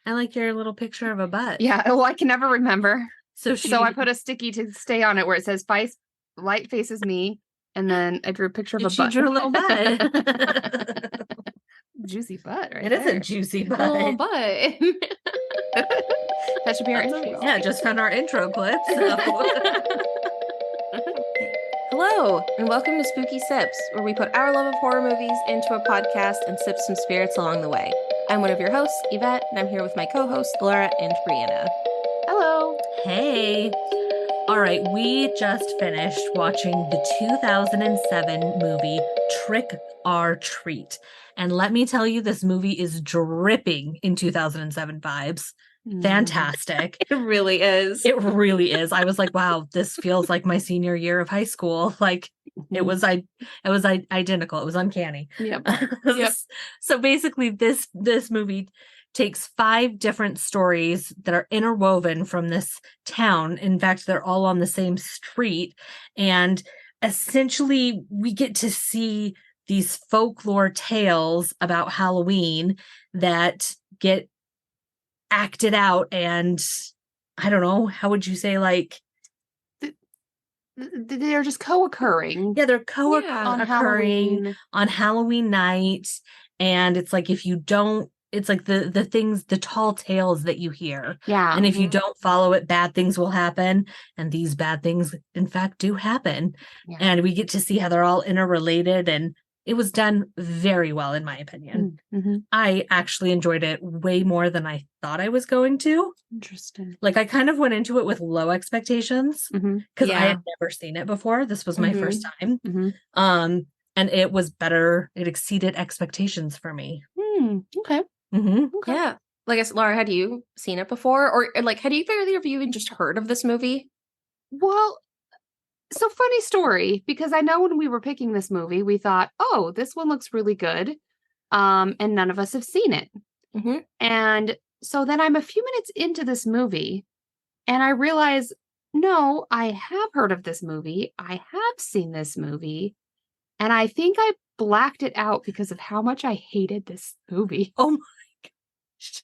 I like your little picture of a butt. Yeah. Oh, I can never remember. So I put a sticky to stay on it where it says light faces me. And then I drew a picture of a she butt. drew a little butt. Juicy butt right It there. is a juicy butt. A little butt. That should be our intro. Yeah, just found our intro clip. So. Hello, and welcome to Spooky Sips, where we put our love of horror movies into a podcast and sip some spirits along the way. I'm one of your hosts, Yvette, and I'm here with my co-hosts, Laura and Brianna. Hello. Hey. All right, we just finished watching the 2007 movie Trick or Treat. And let me tell you, this movie is dripping in 2007 vibes. Fantastic. It really is. It really is. I was like, wow, this feels like my senior year of high school. Like it was identical. It was uncanny. Yep. So basically this movie takes 5 different stories that are interwoven from this town. In fact, they're all on the same street. And essentially we get to see these folklore tales about Halloween that get acted out, and I don't know, how would you say, like they're just co-occurring. Yeah, they're co-occurring on Halloween night. And it's like, if you don't, it's like the things, the tall tales that you hear. Yeah. And if you don't follow it, bad things will happen. And these bad things, in fact, do happen. Yeah. And we get to see how they're all interrelated, and it was done very well, in my opinion. Mm-hmm. I actually enjoyed it way more than I thought I was going to. Interesting. Like, I kind of went into it with low expectations because I had never seen it before. This was my first time. And it was better. It exceeded expectations for me. Okay. Okay. Yeah. Like, I guess, Laura, had you seen it before? Or, like, had either of you even just heard of this movie? Well, so funny story, because I know when we were picking this movie, we thought, oh, this one looks really good. And none of us have seen it. And so then I'm a few minutes into this movie and I realize, no, I have heard of this movie. I have seen this movie. And I think I blacked it out because of how much I hated this movie. Oh my gosh.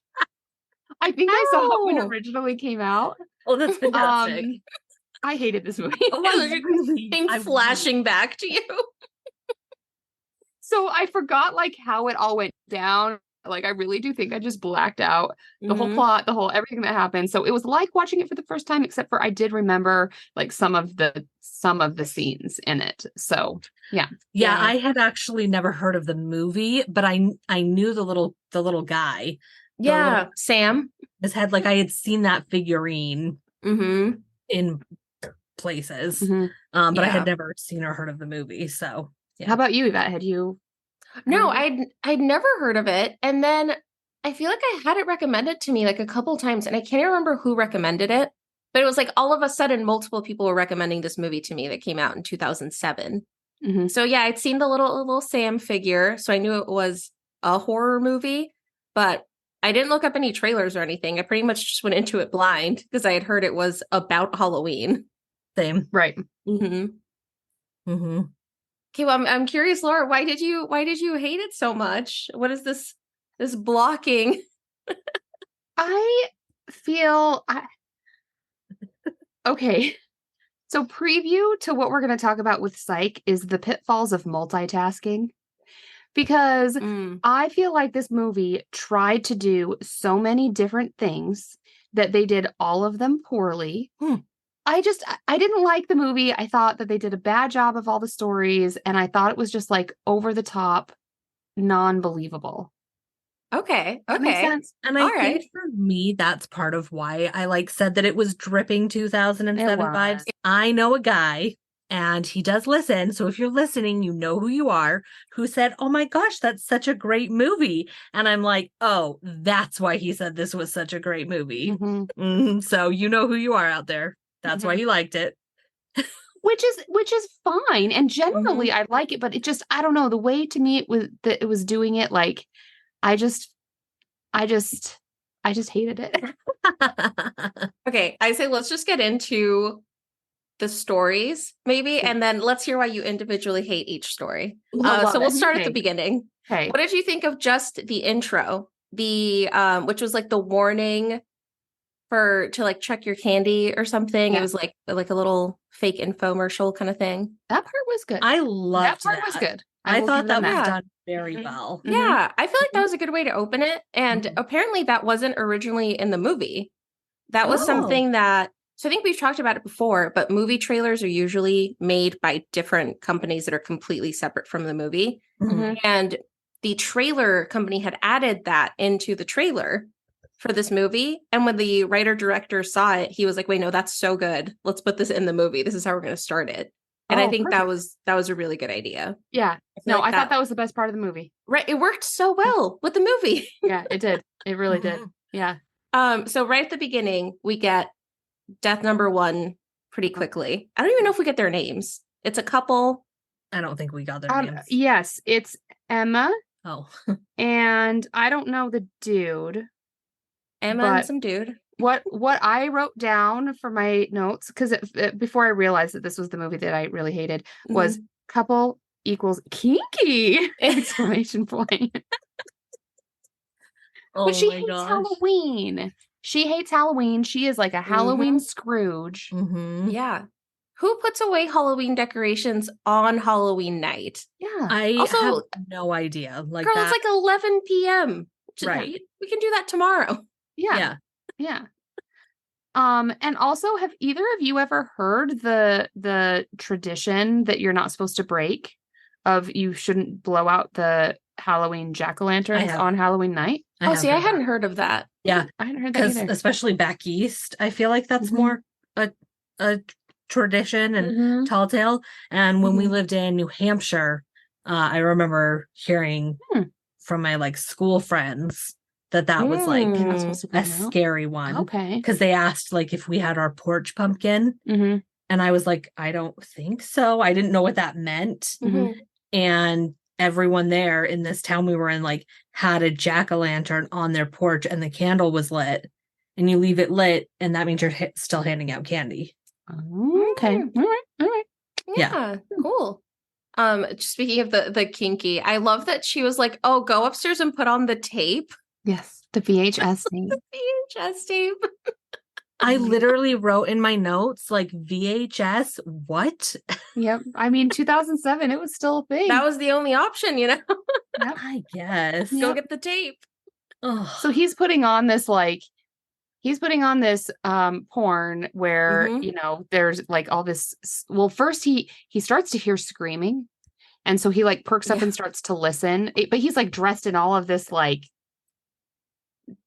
I think I saw it when it originally came out. Oh, that's fantastic. I hated this movie. I'm flashing back to you. So I forgot like how it all went down. Like, I really do think I just blacked out the whole plot, everything that happened. So it was like watching it for the first time, except for I did remember like some of the scenes in it. So yeah. I had actually never heard of the movie, but I knew the little guy. Yeah, Sam. His head, like, I had seen that figurine in places, but I had never seen or heard of the movie. So How about you, Yvette? Had you? No, I'd never heard of it. And then I feel like I had it recommended to me like a couple times, and I can't remember who recommended it, but it was like all of a sudden multiple people were recommending this movie to me that came out in 2007. So yeah, I'd seen the little Sam figure, so I knew it was a horror movie, but I didn't look up any trailers or anything. I pretty much just went into it blind because I had heard it was about Halloween. Same. Right. Okay, well, I'm curious, Laura, why did you hate it so much? What is this blocking? I feel okay. So preview to what we're going to talk about with Psych is the pitfalls of multitasking. Because I feel like this movie tried to do so many different things that they did all of them poorly. I didn't like the movie. I thought that they did a bad job of all the stories, and I thought it was just like over the top, non-believable. Okay. That makes sense. And I think for me, that's part of why I said that it was dripping 2007 vibes. I know a guy, and he does listen. So if you're listening, you know who you are, who said, oh my gosh, that's such a great movie. And I'm like, oh, that's why he said this was such a great movie. So you know who you are out there. That's why you liked it. Which is fine. And generally I like it, but it just, I don't know, the way to me it was doing it, like, I just hated it. Okay, I say let's just get into the stories, maybe, and then let's hear why you individually hate each story. So we'll start at the beginning. Okay. What did you think of just the intro the which was like the warning to like check your candy or something. Yeah. It was like a little fake infomercial kind of thing. That part was good. I loved that part was good. I will thought give that them was that. done very Mhm. well. Mhm. Yeah, I feel like that was a good way to open it. And Mhm. apparently that wasn't originally in the movie. That was Oh. something that, so I think we've talked about it before, but movie trailers are usually made by different companies that are completely separate from the movie. Mhm. And the trailer company had added that into the trailer for this movie. And when the writer director saw it, he was like, wait, no, that's so good. Let's put this in the movie. This is how we're going to start it. And I Oh, think perfect. that was a really good idea. Yeah. I feel No, like I thought that was the best part of the movie. right. It worked so well with the movie. Yeah, it did. It really did. Mhm. Yeah. So right at the beginning, we get death number 1 pretty quickly. I don't even know if we get their names. It's a couple. I don't think we got their names. Yes, it's Emma, Oh. and I don't know the dude. Emma and But- some dude. What I wrote down for my notes, because before I realized that this was the movie that I really hated, was couple equals kinky! Exclamation point. Oh But she my hates gosh. Halloween. She hates Halloween. She is like a Halloween Scrooge. Mhm. Yeah. Who puts away Halloween decorations on Halloween night? Yeah. I Also- have no idea. Like Girl, that. it's like 11 p.m. Right. We can do that tomorrow. Yeah. Yeah. And also, have either of you ever heard the tradition that you're not supposed to break of you shouldn't blow out the Halloween jack-o'-lanterns have. on Halloween night? I have see. I heard that. hadn't heard of that. Yeah. I hadn't heard that Because either. especially back east, I feel like that's Mhm. more a tradition and Mhm. tall tale. And when we Mhm. lived in New Hampshire, I remember hearing from my like school friends that was like You're not supposed to blow a them out? scary one. Okay. Because they asked like if we had our porch pumpkin, Mm-hmm. and I was like, I don't think so. I didn't know what that meant. Mhm. And everyone there in this town we were in like had a jack-o'-lantern on their porch and the candle was lit, and you leave it lit and that means you're still handing out candy. Okay. All right. All right. Yeah. Cool. Speaking of the kinky, I love that she was like, "Oh, go upstairs and put on the tape, Yes. The VHS thing. VHS tape." I literally wrote in my notes like VHS what? Yep. I mean, 2007, it was still a thing. That was the only option, you know. I guess. Go Yep. get the tape. Ugh. So he's putting on this porn where Mhm. you know there's like all this well, first he starts to hear screaming, and so he like perks up Yeah. and starts to listen, but he's like dressed in all of this like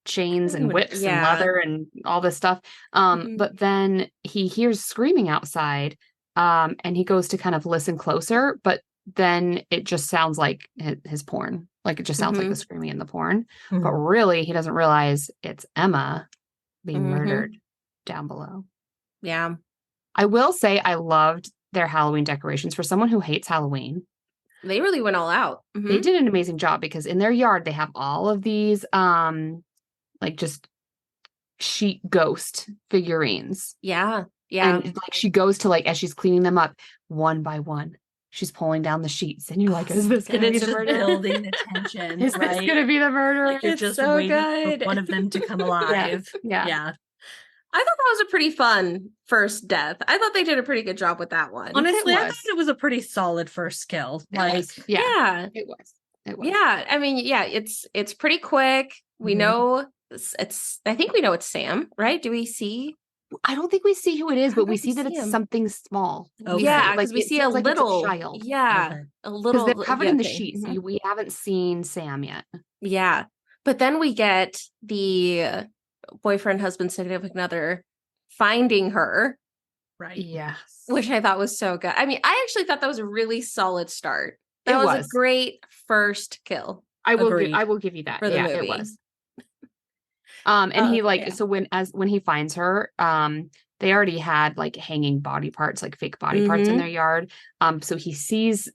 chains and whips and Yeah. leather and all this stuff, Mhm. but then he hears screaming outside, and he goes to kind of listen closer, but then it just sounds like his porn, like it just sounds like the screaming in the porn. But Mhm. really, he doesn't realize it's Emma being Mhm. murdered down below. Yeah. I will say I loved their Halloween decorations. For someone who hates Halloween, They really went all out. they did an amazing job, because in their yard they have all of these like just sheet ghost figurines. Yeah. Yeah. And like she goes to like as she's cleaning them up one by one, she's pulling down the sheets, and you're like, is this And gonna be it's the just murder? building the tension, Is right? this gonna be the murder? Like you're It's just so waiting good. for one of them to come alive. Yeah. Yeah. I thought that was a pretty fun first death. I thought they did a pretty good job with that one. Honestly, I was. thought it was a pretty solid first kill. Like, Yeah. Yeah. It was. It was. Yeah. I mean, yeah, it's pretty quick. We Mhm. know it's I think we know it's Sam, right? Do we see? I don't think we see who it is, I but don't we think see we that see it's him. something small. Okay. Yeah, like, because we it see a feels like it's little child. Yeah. Okay. A Because little they're covered in the thing. sheets. Mhm. We haven't seen Sam yet. Yeah. But then we get the boyfriend, husband, significant other finding her, right. Yes. which I thought was so good. I mean, I actually thought that was a really solid start. That It was was. a great first kill. I will Agreed. give you that. For the Yeah, movie. it was. And he like yeah. so when he finds her, they already had like hanging body parts, like fake body parts in Mhm. their yard. So he sees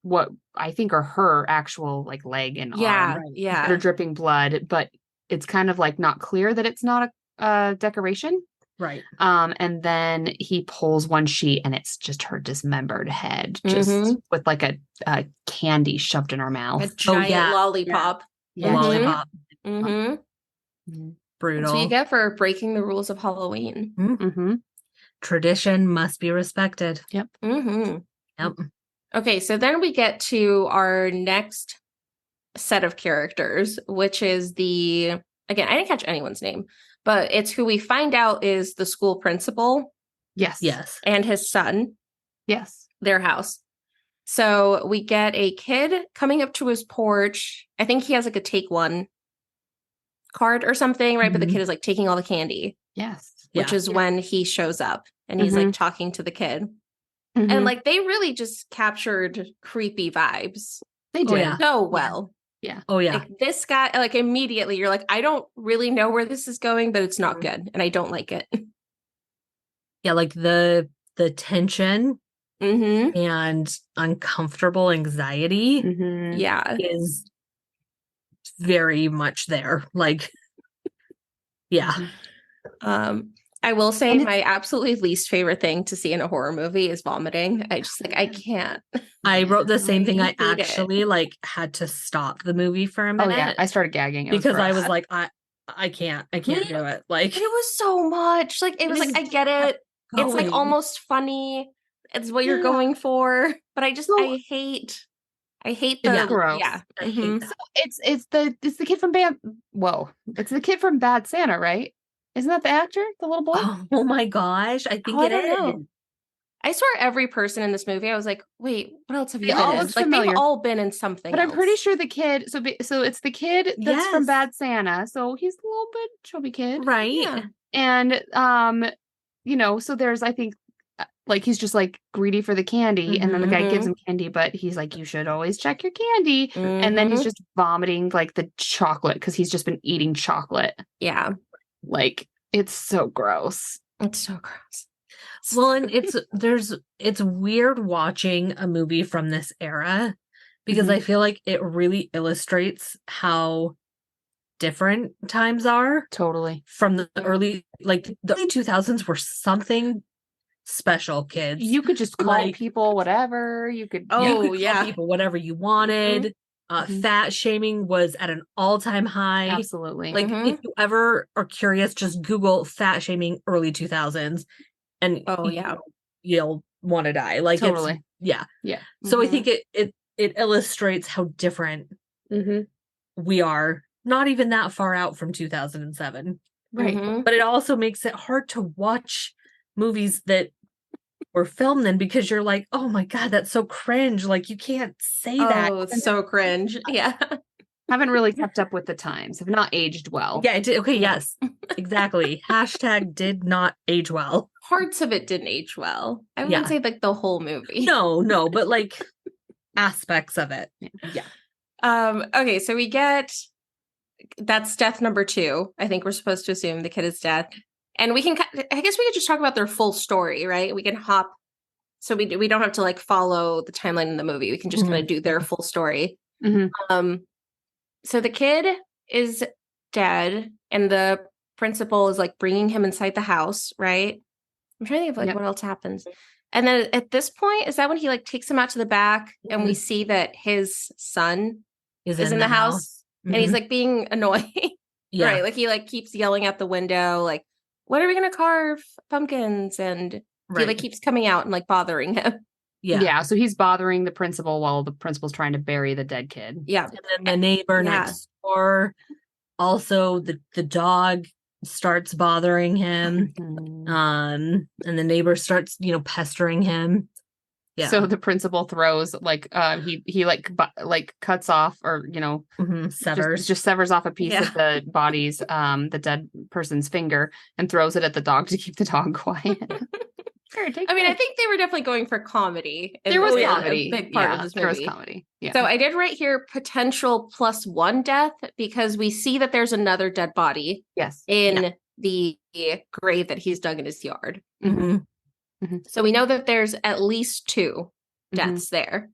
what I think are her actual like leg and Yeah. arm Right. that are Yeah. dripping blood, but it's kind of like not clear that it's not a decoration. Right. And then he pulls one sheet and it's just her dismembered head, just Mhm. with like a candy shoved in her A mouth. giant yeah. lollipop. The Yeah. Mhm. lollipop. Mm-hmm. Brutal. That's what you get for breaking the rules of Halloween. Mm-hmm. Tradition must be respected. Yep. Mm-hmm. Yep. Okay, so then we get to our next set of characters, which is again, I didn't catch anyone's name, but it's who we find out is the school principal Yes. Yes. and his son, Yes. their house. So we get a kid coming up to his porch. I think he has like a take one card or something, right? But the Mhm. kid is like taking all the candy, Yes. which Yeah. is when he shows up and he's like talking to the kid. Mhm. And like they really just captured creepy vibes they Oh, did. yeah. so well. Oh yeah. Like this guy, like immediately you're like, I don't really know where this is going, but it's not Mhm. good. And I don't like it. Yeah, like the tension Mm-hmm. and uncomfortable anxiety Mhm. Yeah. is very much there. Like, yeah. I will say And my absolutely least favorite thing to see in a horror movie is vomiting. I just like I can't. I wrote the same thing. I hate it. actually like had to stop the movie for a Oh minute yeah, I started gagging. It because I gross. was like, I can't do it. Like, But it was so much. Like it was like, just I get it. It's like going. almost funny. It's what you're Yeah. going for. But I just So- I hate the Yeah. gross. yeah. I hate Mhm. that. It's the kid from it's the kid from Bad Santa, right? Isn't that the actor, the little boy? Oh my gosh, I think Oh, I it don't know. is. I swear every person in this movie, I was like, wait, what else have you They all been in? look Like familiar. they've all been in something But I'm pretty else. sure the kid. So it's the kid that's from Yes. Bad Santa. So he's a little bit chubby kid, Right. Yeah. and so there's I think like he's just like greedy for the candy, and then the guy gives Mhm. him candy, but he's like, you should always check your candy, and then he's Mhm. just vomiting like the chocolate because he's just been eating chocolate. Yeah. Like it's so gross. It's so gross. Well, and it's weird watching a movie from this era because Mhm. I feel like it really illustrates how different times are Totally. from the early 2000s were something special, kids. You could just call Like- people whatever. You could. You Oh, could call yeah. people whatever you wanted. Mhm. Fat shaming was at an all-time high. Absolutely. Like Mhm. if you ever are curious, just Google fat shaming early 2000s and Oh, yeah. you'll want to die. Like Totally. it's yeah. Yeah. So I Mhm. think it illustrates how different Mm-hmm. we are. Not even that far out from 2007. Right. Mhm. But it also makes it hard to watch movies that were filmed then because you're like, oh my God, that's so cringe. Like you can't say that. Oh, it's so cringe. Yeah. Haven't really kept up with the times. Have not aged well. Yeah, it did. Okay, No. yes. Exactly. Hashtag did not age well. Parts of it didn't age well. I Yeah. wouldn't say like the whole movie. No, but like aspects of it. Yeah. Okay, so we get that's death number 2. I think we're supposed to assume the kid is dead. And we can I guess we could just talk about their full story, right? We can hop so we don't have to like follow the timeline in the movie. We can just kind of do their full story. Mhm. So the kid is dead and the principal is like bringing him inside the house, right? I'm trying to think of like Yep. what else happens. And then at this point, is that when he like takes him out to the back and we see that his son is in the house and he's Mhm. like being annoying, yeah. right? Like he like keeps yelling out the window, like, when are we gonna carve pumpkins? And he Right. like keeps coming out and like bothering him. yeah. So he's bothering the principal while the principal's trying to bury the dead kid. Yeah. And then the neighbor Yeah. next door, also the dog starts bothering him. Mhm. And the neighbor starts, pestering him. Yeah. So the principal throws like he like cuts off or severs. just severs off a piece Yeah. of the body's the dead person's finger and throws it at the dog to keep the dog quiet. Sure, take I mean, I this. think they were definitely going for comedy. there was a comedy. big part Yeah, of this there was movie. comedy. Yeah. So I did write here potential +1 death because we see that there's another dead body yes. in the grave that he's dug in his yard. Mhm. So we know that there's at least 2 Mhm. deaths there.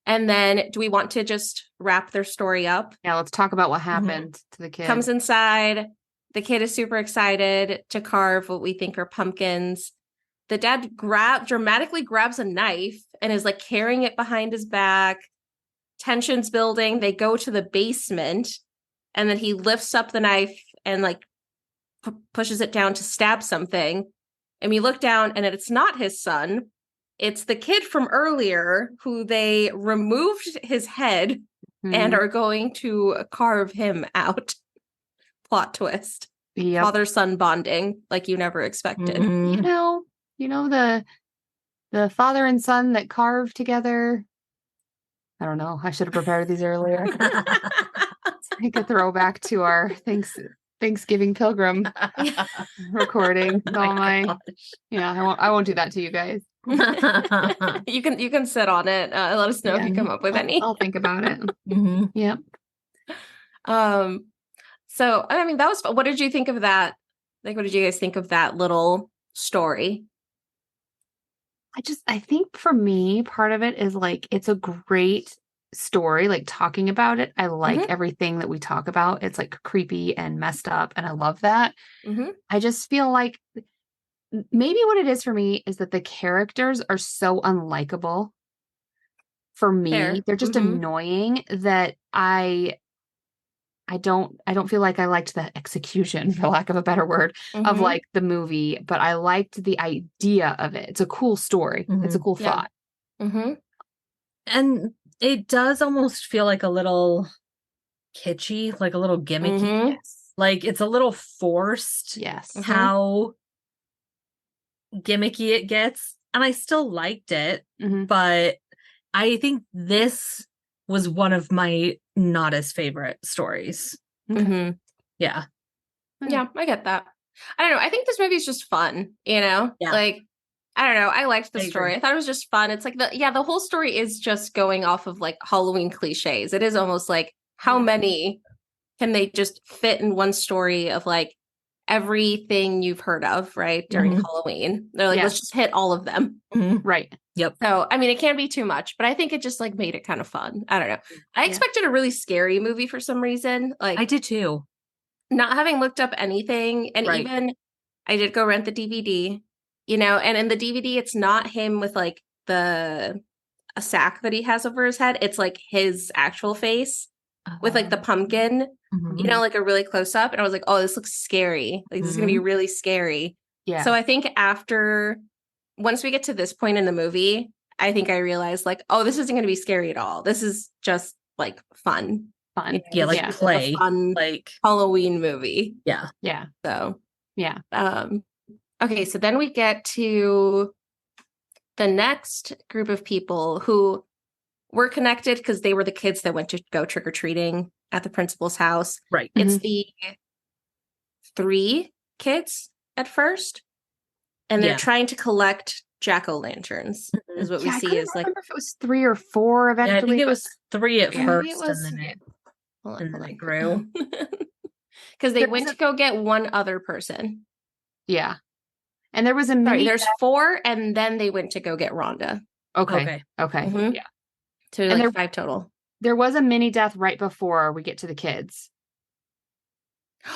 And then do we want to just wrap their story up? Yeah, let's talk about what happened to the kid. Comes inside. The kid is super excited to carve what we think are pumpkins. The dad dramatically grabs a knife and is like carrying it behind his back. Tension's building. They go to the basement and then he lifts up the knife and like pushes it down to stab something. And we look down and it's not his son. It's the kid from earlier who they removed his head and are going to carve him out. Plot twist. Yep. Father-son bonding like you never expected. Mhm. You know the father and son that carved together. I don't know. I should have prepared these earlier. Take a throwback to our Thanksgiving Pilgrim recording. I won't do that to you guys. You can sit on it. Let us know if you come up with any. I'll think about it. Mhm. Yep. So I mean, that was fun. What did you think of that? Like, what did you guys think of that little story? I think for me, part of it is like, it's a great story, like talking about it. I like everything that we talk about. It's like creepy and messed up. And I love that. I just feel like maybe what it is for me is that the characters are so unlikable. For me, Fair. they're just annoying that I don't feel like I liked the execution, for lack of a better word, of like the movie, but I liked the idea of it. It's a cool story. It's a cool thought. And it does almost feel like a little kitschy, like a little gimmicky. Like it's a little forced. Yes. How gimmicky it gets. And I still liked it, but I think this was one of my not as favorite stories. Yeah. Yeah, I get that. I don't know. I think this movie is just fun, Like, I don't know. I liked the story. I thought it was just fun. It's like the whole story is just going off of like Halloween cliches. It is almost like how many can they just fit in one story of like everything you've heard of, right? During Halloween. They're like, let's just hit all of them. Right. Yep. So, I mean, it can be too much, but I think it just like made it kind of fun. I don't know. I expected a really scary movie for some reason. Like, I did too. Not having looked up anything. And even I did go rent the DVD, and in the DVD, it's not him with like a sack that he has over his head. It's like his actual face with like the pumpkin, like a really close up. And I was like, oh, this looks scary. Like, this is going to be really scary. Yeah. So I think once we get to this point in the movie, I think I realized like, oh, this isn't going to be scary at all. This is just like fun. Yeah, like play. A fun like Halloween movie. Yeah. Yeah. So yeah. Okay, so then we get to the next group of people who were connected because they were the kids that went to go trick-or-treating at the principal's house. Right. It's the 3 kids at first. And they're trying to collect jack-o'-lanterns, is what we see. Is like, remember if it was 3 or 4 eventually. I think it was 3 at first, and then it grew. Because they went to go get one other person. Yeah. And there was a there's 4, and then they went to go get Rhonda. Okay. Yeah. So like 5 total. There was a mini death right before we get to the kids.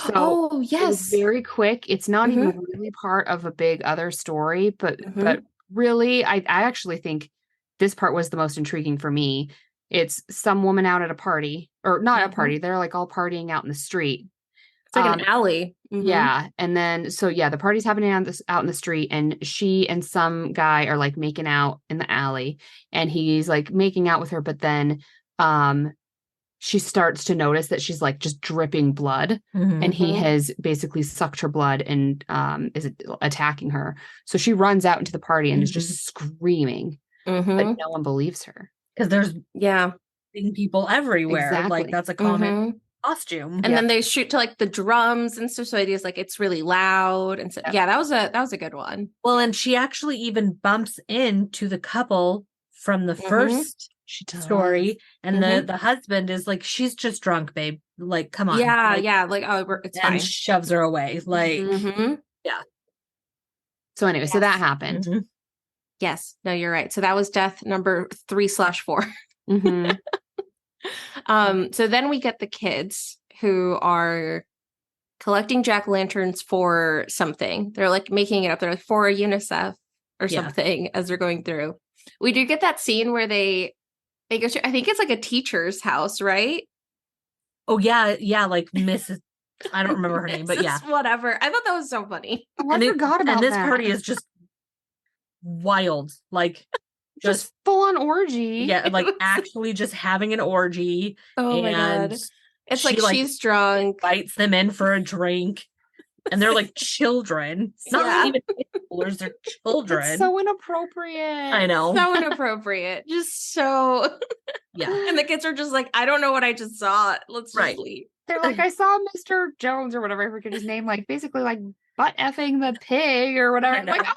So yes. It was very quick. It's not even really part of a big other story, but really, I actually think this part was the most intriguing for me. It's some woman out at a party, or not a party. They're like all partying out in the street. It's like an alley. Yeah. And then, the party's happening out in the street, and she and some guy are like making out in the alley, and he's like making out with her. But then, she starts to notice that she's like just dripping blood, and he has basically sucked her blood and is attacking her. So she runs out into the party and is just screaming, but no one believes her because there's people everywhere. Exactly. Like that's a common costume. And then they shoot to like the drums and stuff. So it is like it's really loud. And so that was a good one. Well, and she actually even bumps into the couple from the first story, and the husband is like, she's just drunk, babe, like come on. Like oh, it's fine. And shoves her away, like so anyway, so that happened. Yes, no, you're right. So that was death number 3/4. So then we get the kids who are collecting jack-o'-lanterns for something. They're like making it up. They're like for a UNICEF or something as they're going through. We do get that scene where they go to, I think it's like a teacher's house, right? Oh yeah, like Mrs. I don't remember her name, but yeah. Whatever. I thought that was so funny. Oh, I forgot about and this that. party is just wild. Like just full on orgy. Yeah, like actually just having an orgy. Oh my and God. It's like she's drunk. Invites them in for a drink. And they're like children. Not even schoolers, they're children. It's so inappropriate. I know. So inappropriate. Just so Yeah. And the kids are just like, I don't know what I just saw. Let's just leave. They're like, I saw Mr. Jones or whatever, I forget his name, like basically like butt effing the pig or whatever. I'm like,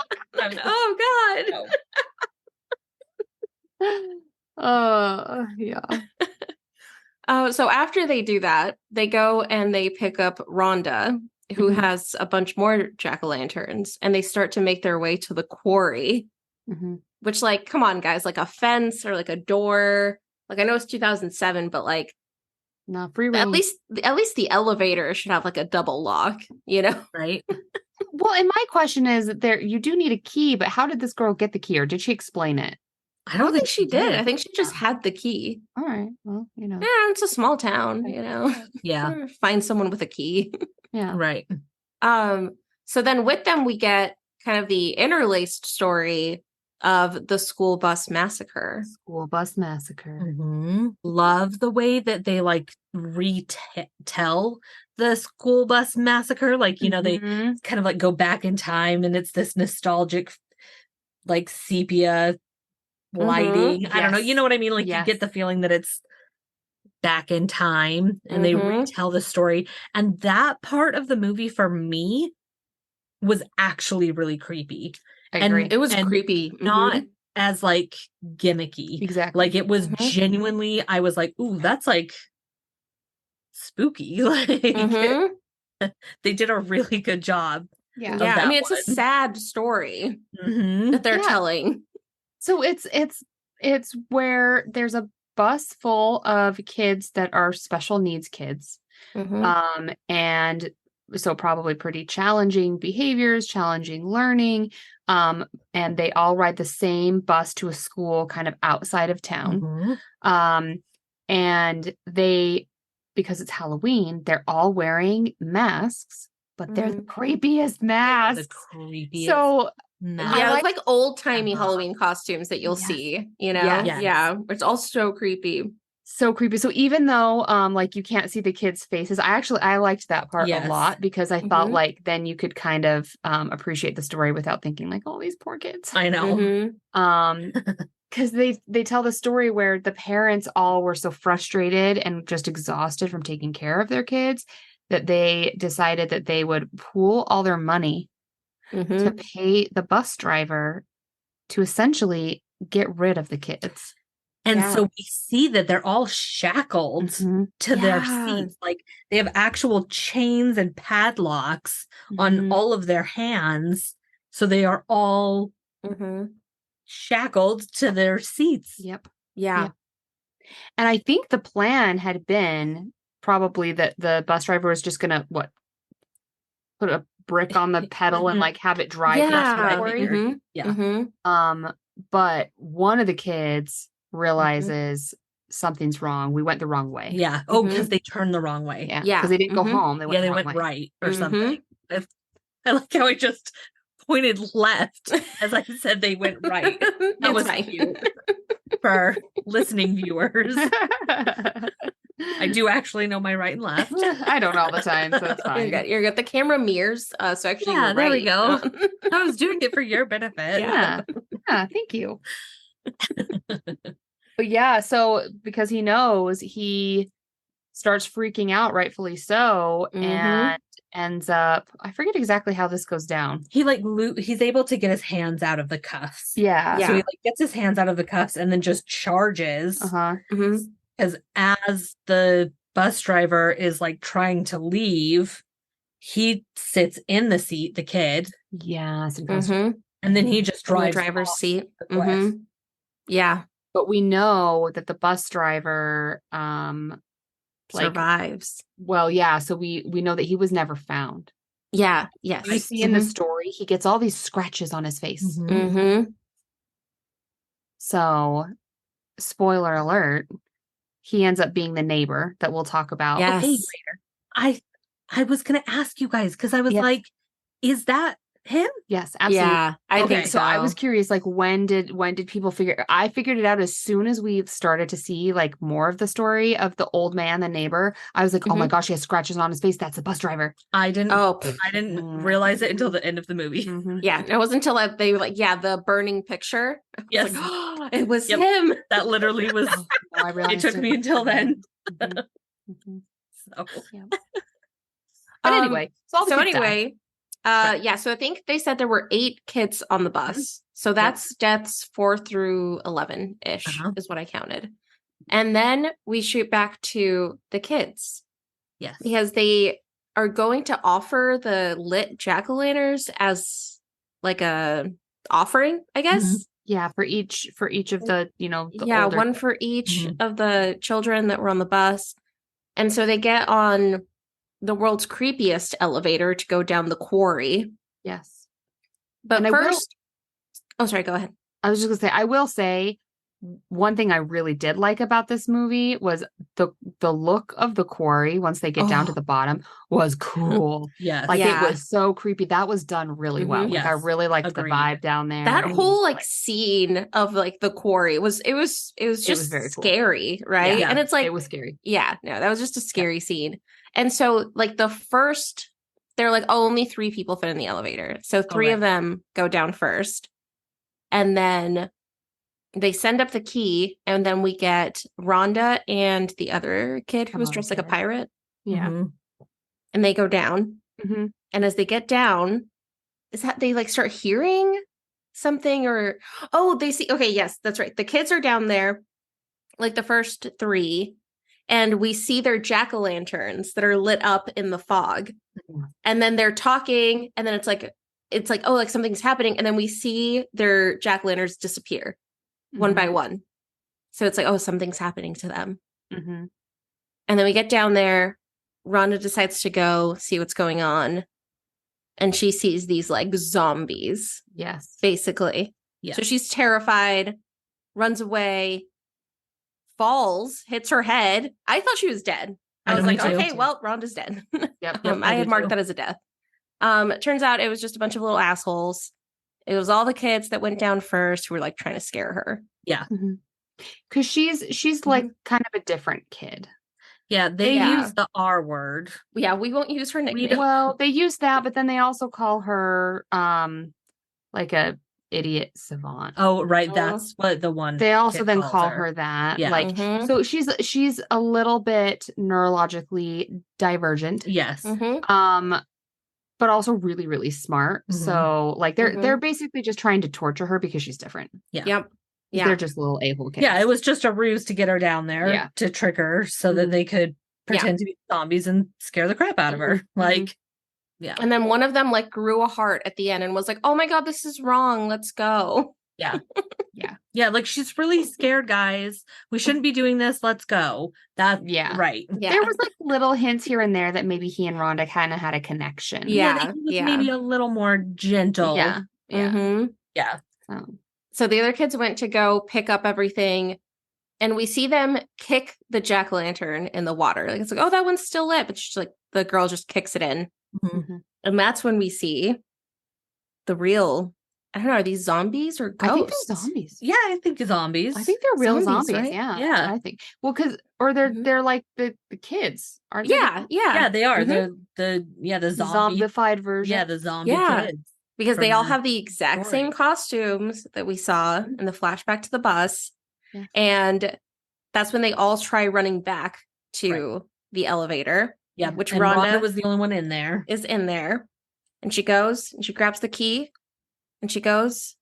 oh God. Yeah. So after they do that, they go and they pick up Rhonda, who has a bunch more jack-o'-lanterns, and they start to make their way to the quarry, which, like, come on, guys, like a fence or like a door. Like, I know it's 2007, but like, not free range. At least the elevator should have like a double lock, you know? Right. Well, and my question is that you do need a key, but how did this girl get the key, or did she explain it? I don't think she did. I think she just had the key. All right. Well, you know. Yeah, it's a small town, you know. Yeah. Find someone with a key. Yeah. Right. So then with them we get kind of the interlaced story of the school bus massacre. School bus massacre. Love the way that they like retell the school bus massacre. Like, you know, they kind of like go back in time, and it's this nostalgic like sepia lighting. I don't know. You know what I mean? Like you get the feeling that it's back in time, and they retell the story. And that part of the movie for me was actually really creepy. I agree. It was creepy. Not as like gimmicky. Exactly. Like it was genuinely, I was like, ooh, that's like spooky. Like they did a really good job. Yeah. Yeah. I mean, it's a sad story that they're telling. So it's where there's a bus full of kids that are special needs kids. And so probably pretty challenging behaviors, challenging learning. And they all ride the same bus to a school kind of outside of town. And because it's Halloween, they're all wearing masks, but they're the creepiest masks. The creepiest. So yeah, it's like old-timey Halloween costumes that you'll see, you know? Yeah. It's all so creepy. So creepy. So even though like you can't see the kids' faces, I liked that part a lot, because I felt like then you could kind of appreciate the story without thinking like, oh, these poor kids. I know. Because they tell the story where the parents all were so frustrated and just exhausted from taking care of their kids that they decided that they would pool all their money to pay the bus driver to essentially get rid of the kids. And so we see that they're all shackled to their seats. Like they have actual chains and padlocks on all of their hands. So they are all shackled to their seats. Yep. Yeah. And I think the plan had been probably that the bus driver was just going to put a brick on the pedal and like have it drive. But one of the kids realizes something's wrong. We went the wrong way. Yeah. Oh, because they turned the wrong way. Yeah. Because they didn't go home. They went right or something. I like how I just pointed left as I said they went right. That was cute for listening viewers. I do actually know my right and left. I don't all the time, so it's fine. You're good. The camera mirrors, so actually, yeah, there we go. No. I was doing it for your benefit. Yeah, thank you. But yeah, so because he knows, he starts freaking out, rightfully so, and ends up, I forget exactly how this goes down. He he's able to get his hands out of the cuffs. Yeah. So he gets his hands out of the cuffs and then just charges. Because as the bus driver is like trying to leave, he sits in the seat, the kid. Yeah. And then he just drives in the driver's seat. Yeah. But we know that the bus driver survives. Well, yeah. So we know that he was never found. Yeah. Yes. You see in the story, he gets all these scratches on his face. So, spoiler alert, he ends up being the neighbor that we'll talk about Yes. later. I was gonna ask you guys because I was Yes. like, is that him? Yes, absolutely. Yeah, I Okay, think So I was curious, like, when did people figure? I figured it out as soon as we started to see like more of the story of the old man, the neighbor. I was like, oh my gosh, he has scratches on his face. That's the bus driver. I didn't I didn't realize it until the end of the movie. Mhm. Yeah, it wasn't until they were like, the burning picture. I was Yes. like, oh, it was Yep. him. That literally was Oh, I it realized took me until then. Mhm. Mhm. So Yeah. But anyway, so all the kids die. So I think they said there were 8 kids on the bus. So that's deaths 4 through 11-ish Uh-huh. is what I counted. And then we shoot back to the kids yes. because they are going to offer the lit jack-o'-lanterns as like a offering, I guess. Yeah, for each of the, the older. One for each Mhm. of the children that were on the bus. And so they get on the world's creepiest elevator to go down the quarry. Yes. But And first, sorry, go ahead. I was just gonna say, I will say one thing I really did like about this movie was the look of the quarry once they get down to the bottom was cool. Yes. Like Yeah. it was so creepy. That was done really well. Mhm. Like I Yes. really liked Agreed. the vibe down there. That and whole scene of like the quarry was just very cool. scary, right? Yeah. And it's like it was scary. yeah, no, that was just a scary scene. And so like the first they're like, oh, only 3 people fit in the elevator. So 3 of them go down first. And then they send up the key, and then we get Rhonda and the other kid who was dressed like a pirate. Yeah. Mhm. And they go down. Mm-hmm. And as they get down, is that they like start hearing something or they see yes, that's right. The kids are down there, like the first 3, and we see their jack-o'-lanterns that are lit up in the fog. And then they're talking, and then it's like oh, like something's happening, and then we see their jack-o'-lanterns disappear one by one. So it's like, oh, something's happening to them. Mm-hmm. And then we get down there. Rhonda decides to go see what's going on. And she sees these like zombies, Yes. basically. Yeah. So she's terrified, runs away, falls, hits her head. I thought she was dead. I was know, me like, too. okay, well, Rhonda's dead. Yep. I had did marked too. that as a death. It turns out it was just a bunch of little assholes. It was all the kids that went down first who were like trying to scare her. Because she's like kind of a different kid. Yeah, they Yeah. use the R word. Yeah, we won't use her nickname. Well, they use that, but then they also call her like a idiot savant. Oh, right. That's what the one. They also kid then calls call her that. Yeah. Like Mhm. so she's a little bit neurologically divergent. Yes. Mhm. But also really, really smart. Mhm. So like they're Mhm. basically just trying to torture her because she's different. Yeah. Yep. Yeah. They're just little a-hole kids. Yeah, it was just a ruse to get her down there Yeah. to trick her so that Mhm. they could pretend to be zombies and scare the crap out of her. Like, yeah. And then one of them like grew a heart at the end and was like, "Oh my god, this is wrong. Let's go." Yeah, like she's really scared, guys. We shouldn't be doing this. Let's go. That's Yeah. right. Yeah. There was like little hints here and there that maybe he and Rhonda kind of had a connection. Yeah. they was maybe a little more gentle. Yeah. Yeah. Mhm. Yeah. So the other kids went to go pick up everything, and we see them kick the jack-o'-lantern in the water. Like it's like, oh, that one's still lit, but she's like, the girl just kicks it in, Mhm. and that's when we see the real. I don't know, are these zombies or ghosts? I think they're zombies. Yeah, I think zombies. I think they're real Zombies, zombies. right? Yeah. Yeah. That's what I think. Well, or Mhm. they're like the kids, aren't they? Yeah, yeah, Yeah, they are. Mhm. The zombie. Zombified version. Yeah, the zombie Yeah. kids. Because from they all the have the exact story. same costumes that we saw in the flashback to the bus. Yeah. And that's when they all try running back to the elevator, Yeah, which and Rhonda was the only one in there. is in there. And she goes and she grabs the key and she goes,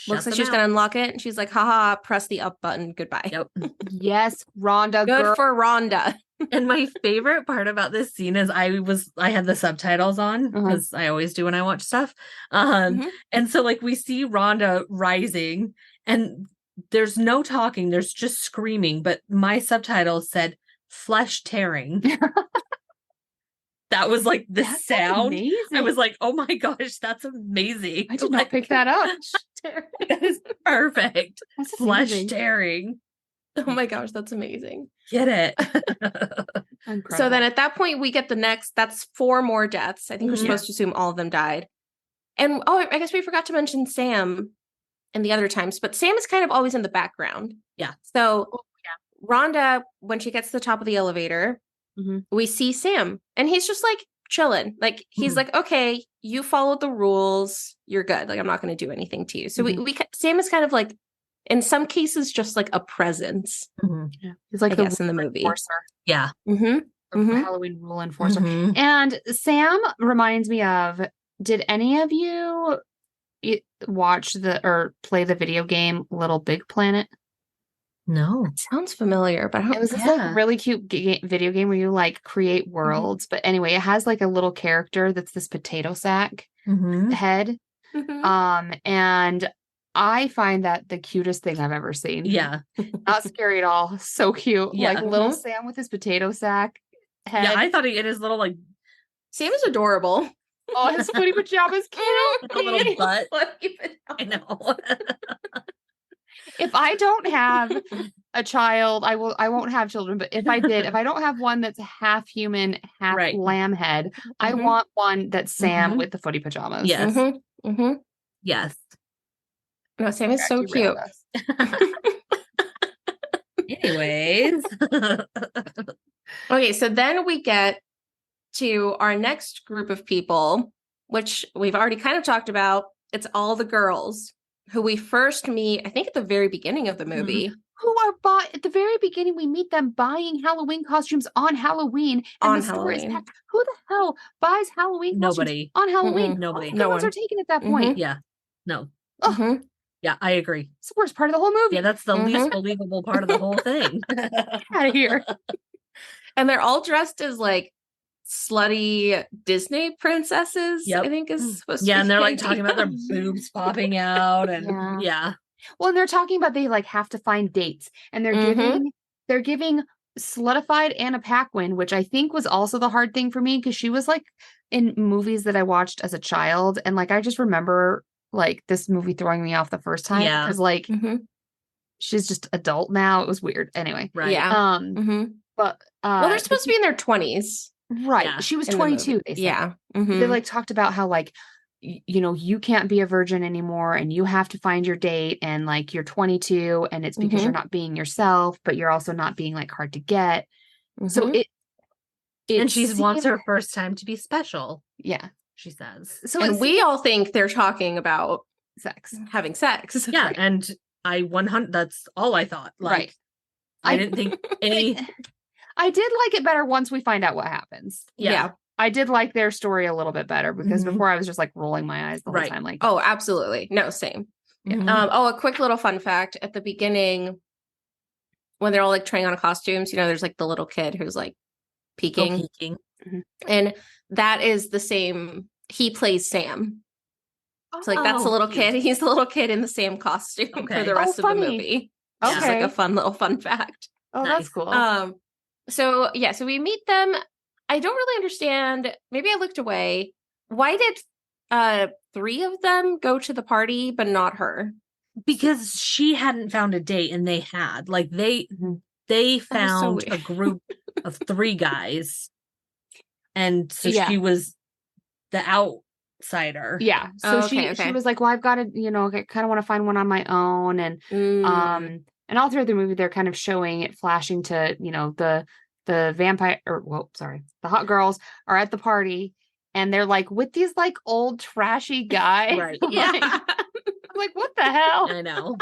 looks like she's going to unlock it. And she's like, haha, press the up button. Goodbye. Yep. Yes, Rhonda. Good girl. for Rhonda. And my favorite part about this scene is I had the subtitles on because I always do when I watch stuff. Mhm. And so like we see Rhonda rising and there's no talking, there's just screaming, but my subtitles said flesh tearing. That was like the That's sound. amazing. I was like, oh my gosh, that's amazing. I did not Like, pick that up. that is perfect. That's Flesh amazing. tearing. Oh my gosh, that's amazing. Get it. So then at that point, we get that's 4 more deaths. I think we're Mhm. supposed to assume all of them died. And oh, I guess we forgot to mention Sam in the other times, but Sam is kind of always in the background. Yeah. So Rhonda, when she gets to the top of the elevator, Mhm. we see Sam and he's just like chilling. Like he's Mhm. like, okay, you followed the rules. You're good. Like I'm not going to do anything to you. So Sam is kind of like, in some cases, just like a presence, Mhm. Yeah. He's like I guess, in the movie. enforcer, Yeah. or Mhm. Halloween rule enforcer. Mhm. And Sam reminds me of, did any of you watch or play the video game Little Big Planet? No. Sounds familiar, but I don't. It was this Yeah. like really cute video game where you like create worlds. But anyway, it has like a little character that's this potato sack Mhm. head. Mhm. And I find that the cutest thing I've ever seen. Yeah. Not scary at all. So cute. Yeah. Like little Mhm. Sam with his potato sack head. Yeah, I thought it is little like Sam is adorable. Oh, his footy pajamas cute. a little butt. What even? I know. If I don't have a child, I won't have children, but if I don't have one that's half human, half Right. lamb head, I Mhm. want one that's Sam Mhm. with the footy pajamas. Yes. Mhm. Mhm. Yes. No, Sam is so cute. Anyways. Okay, so then we get to our next group of people, which we've already kind of talked about. It's all the girls who we first meet, I think at the very beginning of the movie. Who are at the very beginning, we meet them buying Halloween costumes on Halloween. And On the store is Halloween. packed. Who the hell buys Halloween costumes Nobody. on Halloween? Nobody. All the No ones one. are taken at that Mhm. point. Yeah. No. Ugh, Mhm. Yeah, I agree. it's the worst part of the whole movie. Yeah, that's the least Mhm. believable part of the whole thing. Get out of here. And they're all dressed as like slutty Disney princesses, Yep. I think is supposed to Yeah, be and they're the like talking about their idea. boobs popping out and Yeah. yeah. Well, and they're talking about they like have to find dates, and Mhm. they're giving Slutified Anna Paquin, which I think was also the hard thing for me because she was like in movies that I watched as a child, and like I just remember like this movie throwing me off the first time Yeah. because like Mhm. she's just adult now. It was weird. Anyway, Right. Yeah. Mhm. but Well, they're supposed to be in their 20s. right. Yeah, She was in the movie. 22. They said. Yeah. They Mhm. like talked about how like you can't be a virgin anymore and you have to find your date and like you're 22 and it's because you're not being yourself, but you're also not being like hard to get. So Mhm. it and she wants seemed- her first time to be special, yeah. she says. So And we all think they're talking about sex. having sex. Yeah, Right. and I 100 that's all I thought. Like Right. I didn't think any I did like it better once we find out what happens. yeah. I did like their story a little bit better because Mhm. before I was just like rolling my eyes the whole Right. time. Like, Oh, absolutely. No, same. Mhm. A quick little fun fact at the beginning when they're all like trying on costumes, there's like the little kid who's like Go peeking, peeking. and that is the same. He plays Sam. So like that's the Oh, little cute. kid. He's the little kid in the Sam costume Okay. for the rest of the funny. movie. Yeah. Just like a fun little fun fact. oh, Nice. that's cool. So we meet them. I don't really understand. Maybe I looked away. Why did 3 of them go to the party but not her? Because she hadn't found a date and they had. Like they Mhm. they so found a weird. group of 3 guys. And so Yeah. she was the outsider. Yeah. So Oh, okay, she okay. was like, well, I've got to, I kind of want to find one on my own. And and all through the movie, they're kind of showing it flashing to, the vampire the hot girls are at the party and they're like with these like old trashy guys. Right. Yeah. I'm like, what the hell? I know.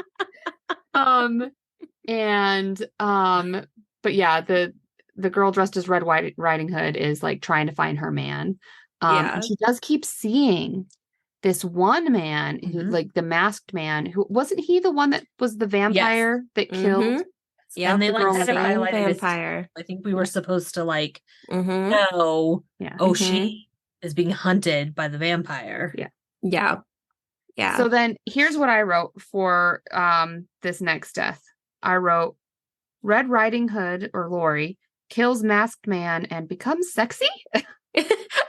But yeah, the girl dressed as Red Riding Hood is like trying to find her man. Yeah. And she does keep seeing this one man who Mhm. like the masked man who wasn't he the one that was the vampire that killed Mhm. Yeah, And they the like girl kind of was a highlighted his- vampire. I think we were supposed to like Mm-hmm. know, yeah. oh, Mhm. she is being hunted by the vampire. Yeah. Yeah. Yeah. So then here's what I wrote for this next death. I wrote Red Riding Hood or Lori kills masked man and becomes sexy.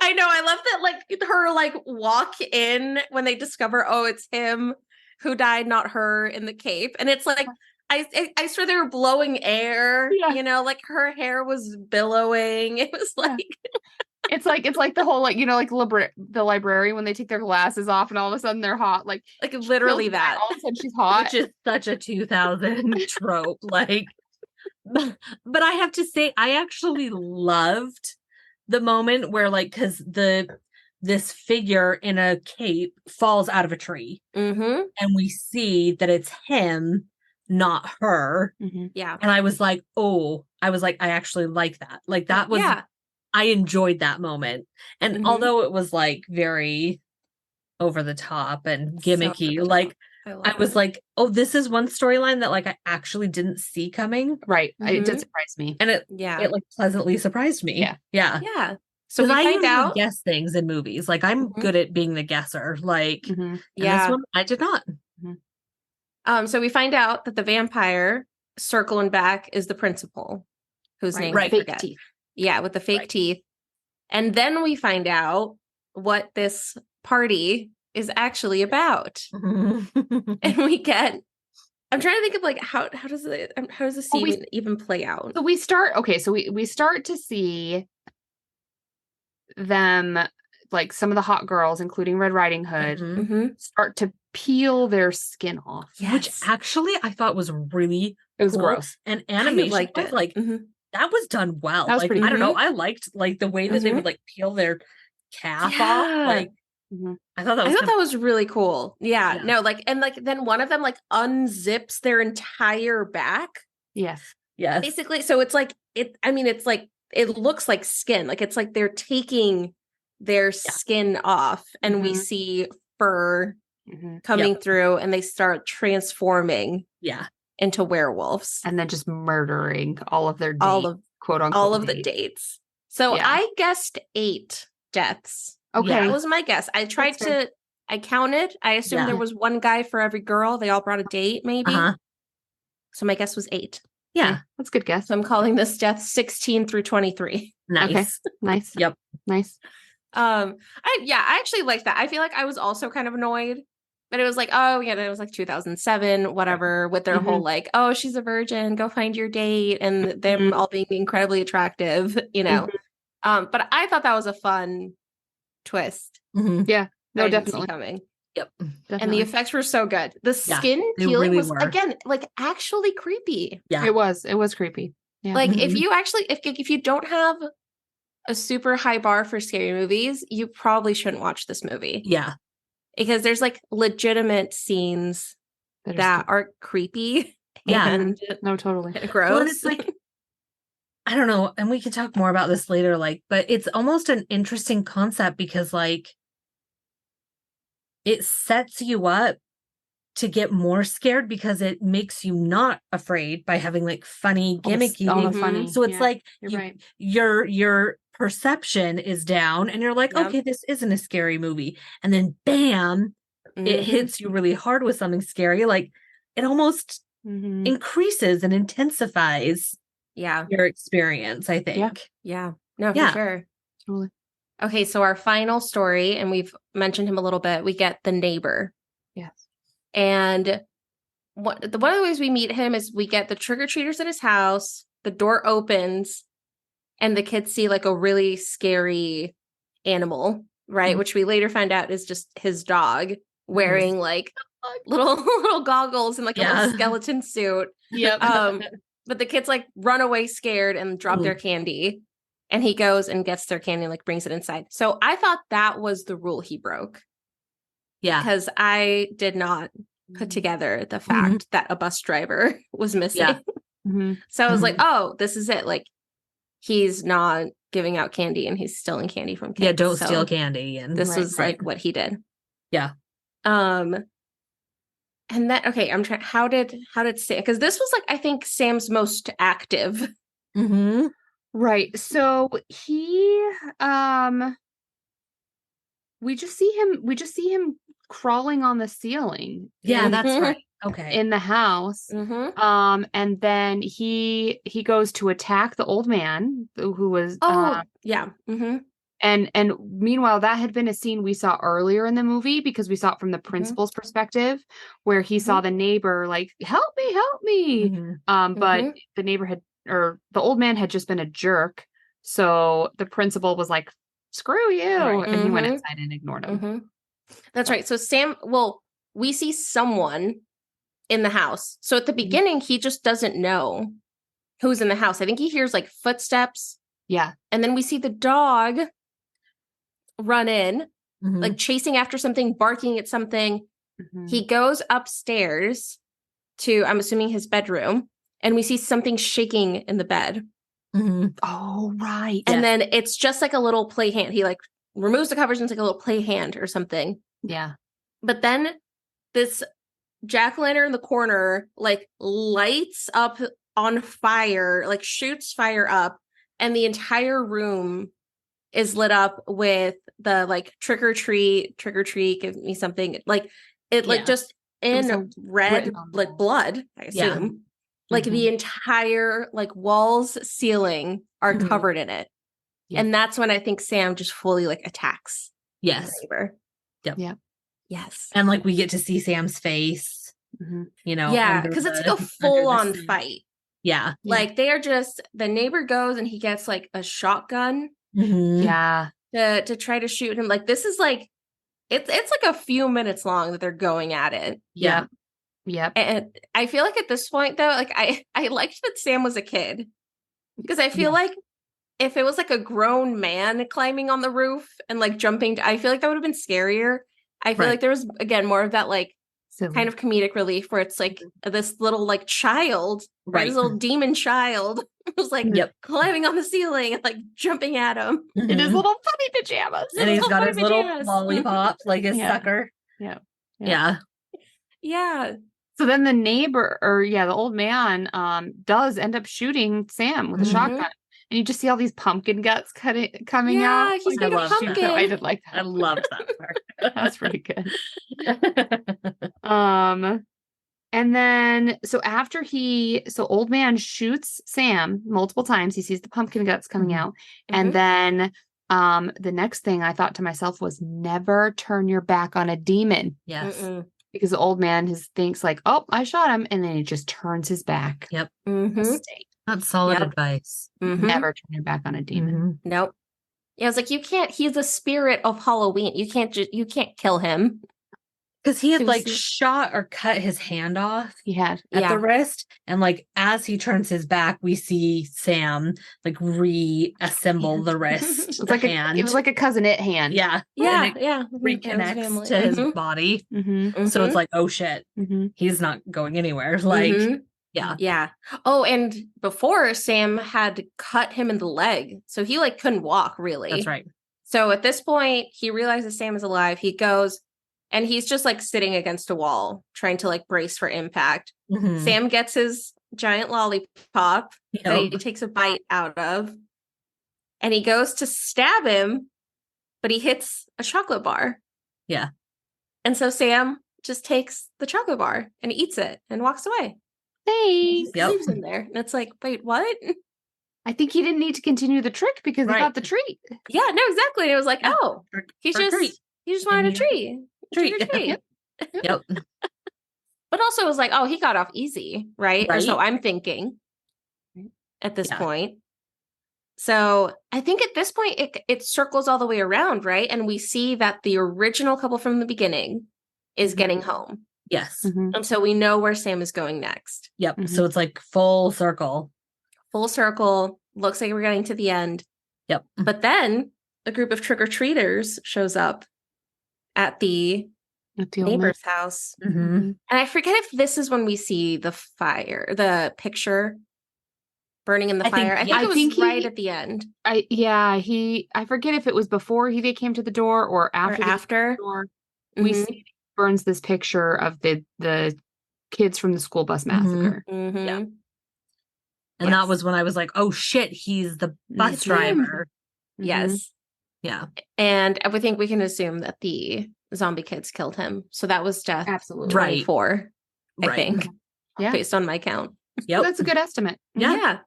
I know. I love that. Like her, like walk in when they discover, oh, it's him who died, not her in the cape, and it's like I swear they were blowing air. Yeah. You know, like her hair was billowing. It was Yeah. like It's like the whole, like, you know, like the librarian when they take their glasses off and all of a sudden they're hot. Like literally peels back, that. all of a sudden she's hot. Which is such a 2000 trope. Like, but I have to say, I actually loved the moment where, like, because this figure in a cape falls out of a tree, Mm-hmm. and we see that it's him, not her. Yeah. And I was like, I actually like that. Like, that was, Yeah. I enjoyed that moment. And Mhm. although it was like very over the top and So gimmicky, over the like, top. I was like, oh, this is one storyline that like I actually didn't see coming. Right. It did Mhm. surprise me. And it Yeah. like pleasantly surprised me. Yeah. Yeah. Yeah. So Because we I find usually out. guess things in movies. Like, I'm Mhm. good at being the guesser. Like, Mhm. and Yeah. this one I did not. So we find out that the vampire circling back is the principal, whose Right. name Right. I Fake forget. teeth. Yeah, with the fake Right. teeth. And then we find out what this party is actually about. And we get I'm trying to think of like how does the scene we- even play out? So we start we start to see them, like some of the hot girls, including Red Riding Hood, Mhm. Mm-hmm. start to peel their skin off. Which Yes. actually I thought was really It was cool. gross. And I animation liked was it. like, Mhm. that was done well. That was Like, pretty I don't know. good. I liked like the way that they Mhm. would like peel their calf Yeah. off. Like, Mhm. I thought that I was thought that was really cool. Yeah, Yeah. no, like, and like then one of them like unzips their entire back. Yes. yes. Basically, so it's like it's like it looks like skin. Like it's like they're taking their skin off, and we Mhm. see fur Mhm. coming through, and they start transforming Yeah. into werewolves. And then just murdering all of their All dates, of quote unquote. all of the dates. So Yeah. I guessed 8 deaths. Okay. That was my guess. I tried That's fair. I counted. I assumed Yeah. there was one guy for every girl. They all brought a date, maybe. Uh-huh. So my guess was 8. Yeah. Okay, that's a good guess. So I'm calling this death 16 through 23. Nice. Okay. Nice. Yep. Nice. I actually liked that. I feel like I was also kind of annoyed, but it was like, oh yeah, that was like 2007, whatever, with their whole like, oh, she's a virgin, go find your date, and them all being incredibly attractive, you know. But I thought that was a fun twist. Mhm. Yeah. No, I didn't see definitely. coming. Yep. And Definitely. the effects were so good. The Yeah, skin they peeling really was were. again like actually creepy. Yeah. It was creepy. Yeah. Like if Mhm. you actually if you don't have a super high bar for scary movies, you probably shouldn't watch this movie. Yeah. Because there's like legitimate scenes that are creepy Yeah. and no, totally. gross. Well, and it's like, I don't know, and we can talk more about this later, like, but it's almost an interesting concept because like it sets you up to get more scared because it makes you not afraid by having like funny gimmicky All the Mhm. funny. so it's yeah, like you're right. your perception is down and you're like, Yep. okay, this isn't a scary movie, and then bam, it Mhm. hits you really hard with something scary. Like, it almost Mhm. increases and intensifies Yeah. your experience, I think. Yeah. No, Yeah. for sure. Totally. Okay, so our final story, and we've mentioned him a little bit, we get the neighbor. Yes. And one of the ways we meet him is we get the trick-or-treaters at his house, the door opens, and the kids see like a really scary animal, right? Mhm. Which we later find out is just his dog wearing like little goggles and like a Yeah. little skeleton suit. Yep. But the kids like run away scared and drop their candy. And he goes and gets their candy and like brings it inside. So I thought that was the rule he broke. Yeah. Because I did not put together the fact that a bus driver was missing. Yeah. Mhm. So I was like, oh, this is it. Like, he's not giving out candy and he's stealing candy from kids. Yeah, don't So steal candy. And This Right, was like what he did. Yeah. And that, okay, I'm trying, how did Sam, because this was like, I think Sam's most active. Mm-hmm. Right. So he we just see him crawling on the ceiling. Yeah, in, that's Mhm. right. Okay. in the house. Mm-hmm. And then he goes to attack the old man who was Oh, yeah. Mm-hmm. And meanwhile, that had been a scene we saw earlier in the movie because we saw it from the principal's perspective, where he saw the neighbor like, help me. But the neighbor the old man had just been a jerk. So the principal was like, screw you. Right. And he went inside and ignored him. That's right. So Sam, we see someone in the house. So at the beginning, he just doesn't know who's in the house. I think he hears like footsteps. Yeah. And then we see the dog run in, like chasing after something, barking at something. He goes upstairs to, I'm assuming, his bedroom, and we see something shaking in the bed. Oh, right. And then it's just like a little play hand. He like removes the covers and it's like a little play hand or something. Yeah. But then this jack-o'-lantern in the corner like lights up on fire, like shoots fire up, and the entire room is lit up with the like trick or treat, give me something. Like it like just in red like blood, I assume. Like the entire like walls, ceiling are covered in it. And that's when I think Sam just fully like attacks the neighbor. Yes. And like we get to see Sam's face, you know. Yeah, because it's like a full-on fight. Yeah. Like they are just, the neighbor goes and he gets like a shotgun Yeah. to try to shoot him. Like this is like, it's like a few minutes long that they're going at it. Yeah. Yep. And I feel like at this point though, like I liked that Sam was a kid, because I feel like if it was like a grown man climbing on the roof and like jumping, I feel like that would have been scarier. I feel like there was, again, more of that like kind of comedic relief where it's like this little like child, right? This little demon child was like climbing on the ceiling and like jumping at him in his little funny pajamas. And he's got his little lollipop, like his sucker. Yeah. So then the neighbor, the old man, does end up shooting Sam with a shotgun. And you just see all these pumpkin guts coming out. Yeah, he's made a pumpkin. I did like that. I loved that part. That's pretty good. And then, so after old man shoots Sam multiple times, he sees the pumpkin guts coming out. And then the next thing I thought to myself was, never turn your back on a demon. Yes. Because the old man thinks like, oh, I shot him. And then he just turns his back. Yep. That's solid advice. Never turn your back on a demon. Nope. Yeah, I was like, you can't, he's the spirit of Halloween. You can't kill him. Because he had like shot or cut his hand off. He had at the wrist. And like as he turns his back, we see Sam like reassemble the wrist. It was like hand. It was like a cousin It hand. Yeah. Yeah. Reconnects to his body. So it's like, oh shit. He's not going anywhere. Like Yeah. Oh, and before Sam had cut him in the leg. So he like couldn't walk really. That's right. So at this point, he realizes Sam is alive. He goes and he's just like sitting against a wall, trying to like brace for impact. Sam gets his giant lollipop that he takes a bite out of. And he goes to stab him, but he hits a chocolate bar. Yeah. And so Sam just takes the chocolate bar and eats it and walks away. Thanks. Leaves him there. And it's like, wait, what? I think he didn't need to continue the trick because he got the treat. Yeah, no, exactly. And it was like, oh, he just wanted a treat. Treat. Yep. But also it was like, oh, he got off easy, right? Or so I'm thinking at this point. So I think at this point it circles all the way around, right? And we see that the original couple from the beginning is getting home. Yes. And so we know where Sam is going next. Yep. So it's like full circle. Full circle. Looks like we're getting to the end. Yep. But then a group of trick-or-treaters shows up at the neighbor's house. And I forget if this is when we see the fire, the picture burning in the fire. I think it was right at the end. I forget if it was before they came to the door or after. The door. We see he burns this picture of the kids from the school bus massacre. Yeah. And that was when I was like, oh shit, he's the bus driver. Yes. Yeah. And I would think we can assume that the zombie kids killed him. So that was death. Absolutely. 24, I think. Yeah. Based on my count. Yep. That's a good estimate. Yeah.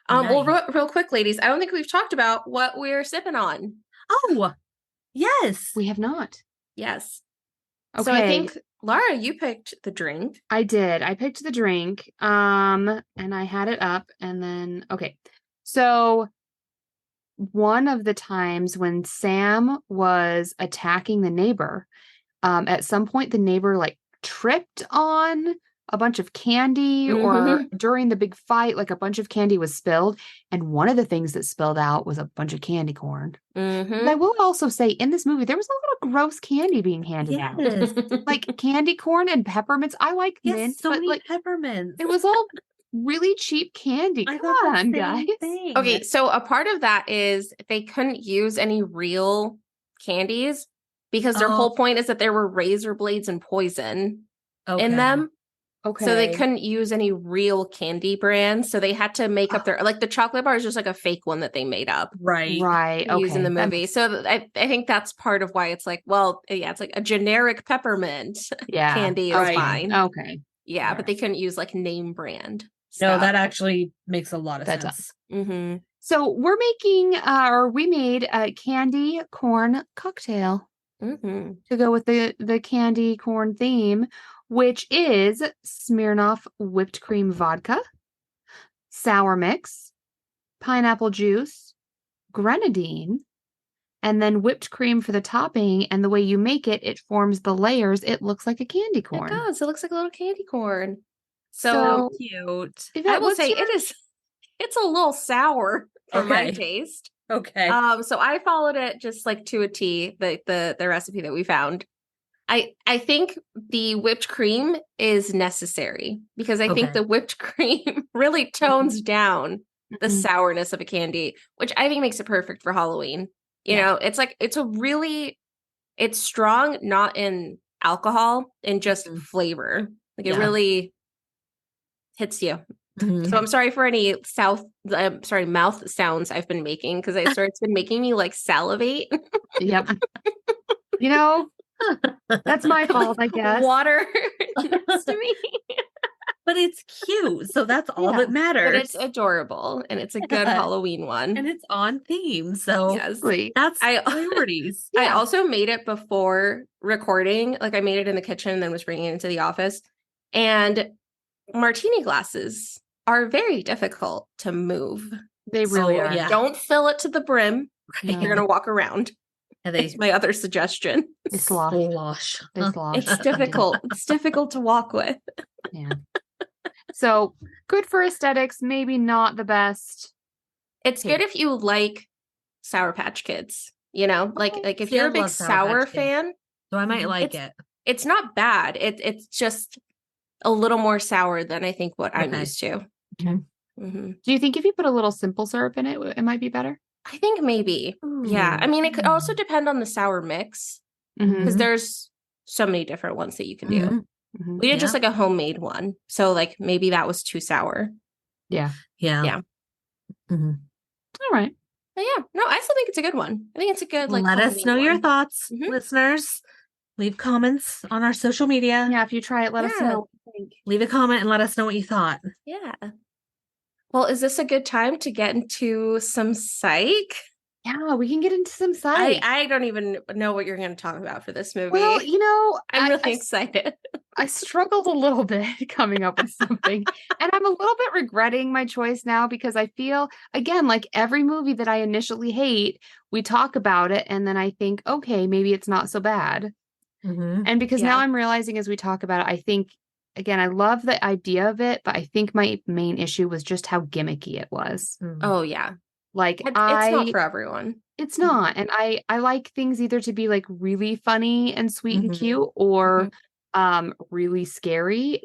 Well, real quick, ladies, I don't think we've talked about what we're sipping on. Oh, yes. We have not. Yes. Okay. So I think Laura, you picked the drink. I did. I picked the drink. And I had it up and then okay. So one of the times when Sam was attacking the neighbor, at some point the neighbor like tripped on a bunch of candy or during the big fight, like a bunch of candy was spilled. And one of the things that spilled out was a bunch of candy corn. And I will also say in this movie, there was a lot of gross candy being handed out. Yes. Like candy corn and peppermints. I like Yes, mint, so but many like peppermints. it was all really cheap candy. I Come thought the on, same guys. thing. Okay, so a part of that is they couldn't use any real candies because their whole point is that there were razor blades and poison in them. Okay. So they couldn't use any real candy brands. So they had to make up their, like the chocolate bar is just like a fake one that they made up. Right. Right. To use in the movie. So I think that's part of why it's like, well, yeah, it's like a generic peppermint candy is fine. Okay. Yeah, but they couldn't use like name brand. No, stuff. that actually makes a lot of That sense. Mm-hmm. So we're making, or we made a candy corn cocktail Mm-hmm. to go with the candy corn theme, which is Smirnoff whipped cream vodka, sour mix, pineapple juice, grenadine, and then whipped cream for the topping. And the way you make it, it forms the layers. It looks like a candy corn. It does. It looks like a little candy corn. So So, cute. I will say it's a little sour for my taste. Okay. So I followed it just like to a T, the recipe that we found. I think the whipped cream is necessary because I think the whipped cream really tones down the sourness of a candy, which I think makes it perfect for Halloween. You know, it's like it's strong, not in alcohol, in just flavor. Like it really hits you. So I'm sorry for any mouth sounds I've been making because it's been making me like salivate. Yep. You know, that's my fault, I guess. Water next to me. But it's cute, so that's all that matters. But it's adorable, and it's a good Halloween one. And it's on theme, so yes. That's priorities. I also made it before recording. Like I made it in the kitchen and then was bringing it into the office. And martini glasses are very difficult to move. They really are. Yeah. Don't fill it to the brim. No. You're going to walk around. And It's my other suggestion. They slosh. They slosh. It's difficult. It's difficult to walk with. Yeah. So good for aesthetics, maybe not the best. It's good if you like Sour Patch Kids, you know, like if you're a big sour fan, so I might like it. It's not bad. It's just a little more sour than I think what I'm used to. Okay. Mm-hmm. Do you think if you put a little simple syrup in it, it might be better? I think maybe. Yeah. I mean, it could also depend on the sour mix because there's so many different ones that you can do. We did just like a homemade one. So like maybe that was too sour. Yeah. All right. But yeah, no, I still think it's a good one. I think it's a good like. Let us know your one. thoughts, listeners. Leave comments on our social media. Yeah, if you try it, let us know what you think. Leave a comment and let us know what you thought. Yeah. Well, is this a good time to get into some psych? Yeah, we can get into some psych. I don't even know what you're going to talk about for this movie. Well, you know, I'm really excited. I struggled a little bit coming up with something. And I'm a little bit regretting my choice now because I feel, again, like every movie that I initially hate, we talk about it and then I think, okay, maybe it's not so bad. And because now I'm realizing as we talk about it, I think, again, I love the idea of it, but I think my main issue was just how gimmicky it was. Oh, yeah. Like it's not for everyone. It's not. And I like things either to be like really funny and sweet and cute or really scary.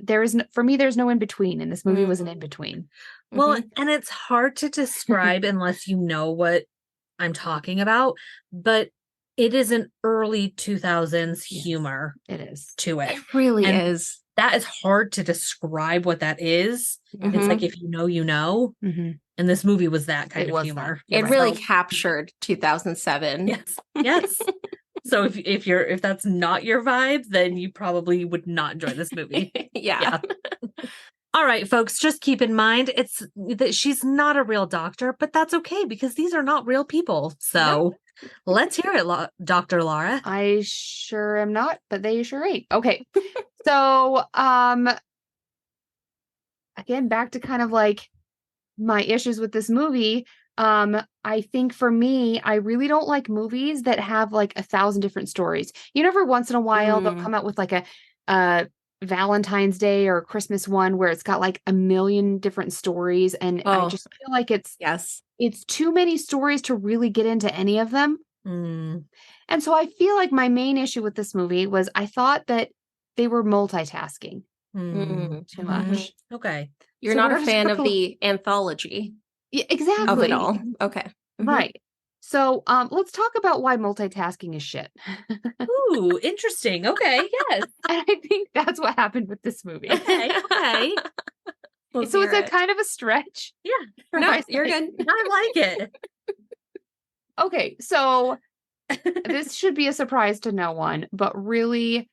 For me, there's no in between. And this movie was an in between. Well, and it's hard to describe unless you know what I'm talking about, but it is an early 2000s humor. It is. To it. It really is. That is hard to describe what that is. It's like if you know, you know. And this movie was that kind of humor. It really captured 2007. Yes. Yes. So if that's not your vibe, then you probably would not enjoy this movie. Yeah. All right, folks, just keep in mind it's that she's not a real doctor, but that's okay because these are not real people. So let's hear it, Dr. Laura. I sure am not, but they sure ain't. Okay. So, again, back to kind of like my issues with this movie. I think for me, I really don't like movies that have like 1,000 different stories. You know, every once in a while they'll come out with like a Valentine's Day or Christmas one where it's got like 1,000,000 different stories, and I just feel like it's too many stories to really get into any of them. And so I feel like my main issue with this movie was I thought that they were multitasking too much. Okay. You're So not we're a just fan gonna- of the anthology Yeah, of exactly. it all. Okay. Right. So let's talk about why multitasking is shit. Ooh, interesting. Okay. Yes. And I think that's what happened with this movie. Okay. Okay. Let's So hear it's a it. kind of a stretch. Yeah. for No, my you're sake. good. I like it. Okay, so this should be a surprise to no one, but really,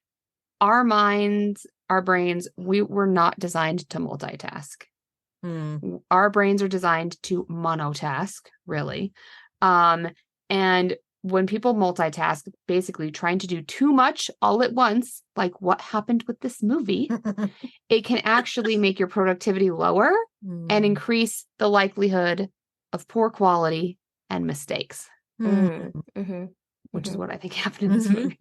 our minds, our brains, we were not designed to multitask. Our brains are designed to monotask, really. And when people multitask, basically trying to do too much all at once, like what happened with this movie, it can actually make your productivity lower and increase the likelihood of poor quality and mistakes, which is what I think happened in this movie.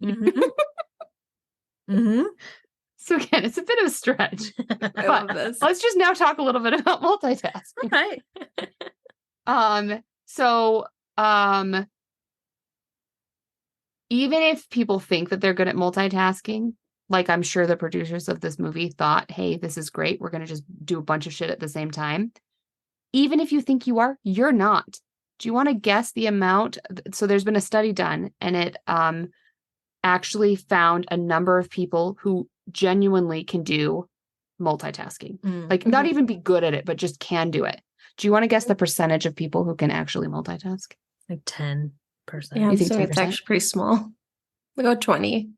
So again, it's a bit of a stretch. I love this. Let's just now talk a little bit about multitasking. Right. So even if people think that they're good at multitasking, like I'm sure the producers of this movie thought, hey, this is great, we're going to just do a bunch of shit at the same time. Even if you think you are, you're not. Do you want to guess the amount? So there's been a study done, and it actually found a number of people who genuinely can do multitasking. Like not even be good at it, but just can do it. Do you want to guess the percentage of people who can actually multitask? Like 10%. Yeah, You think so it's 10%? actually pretty small. We go 20.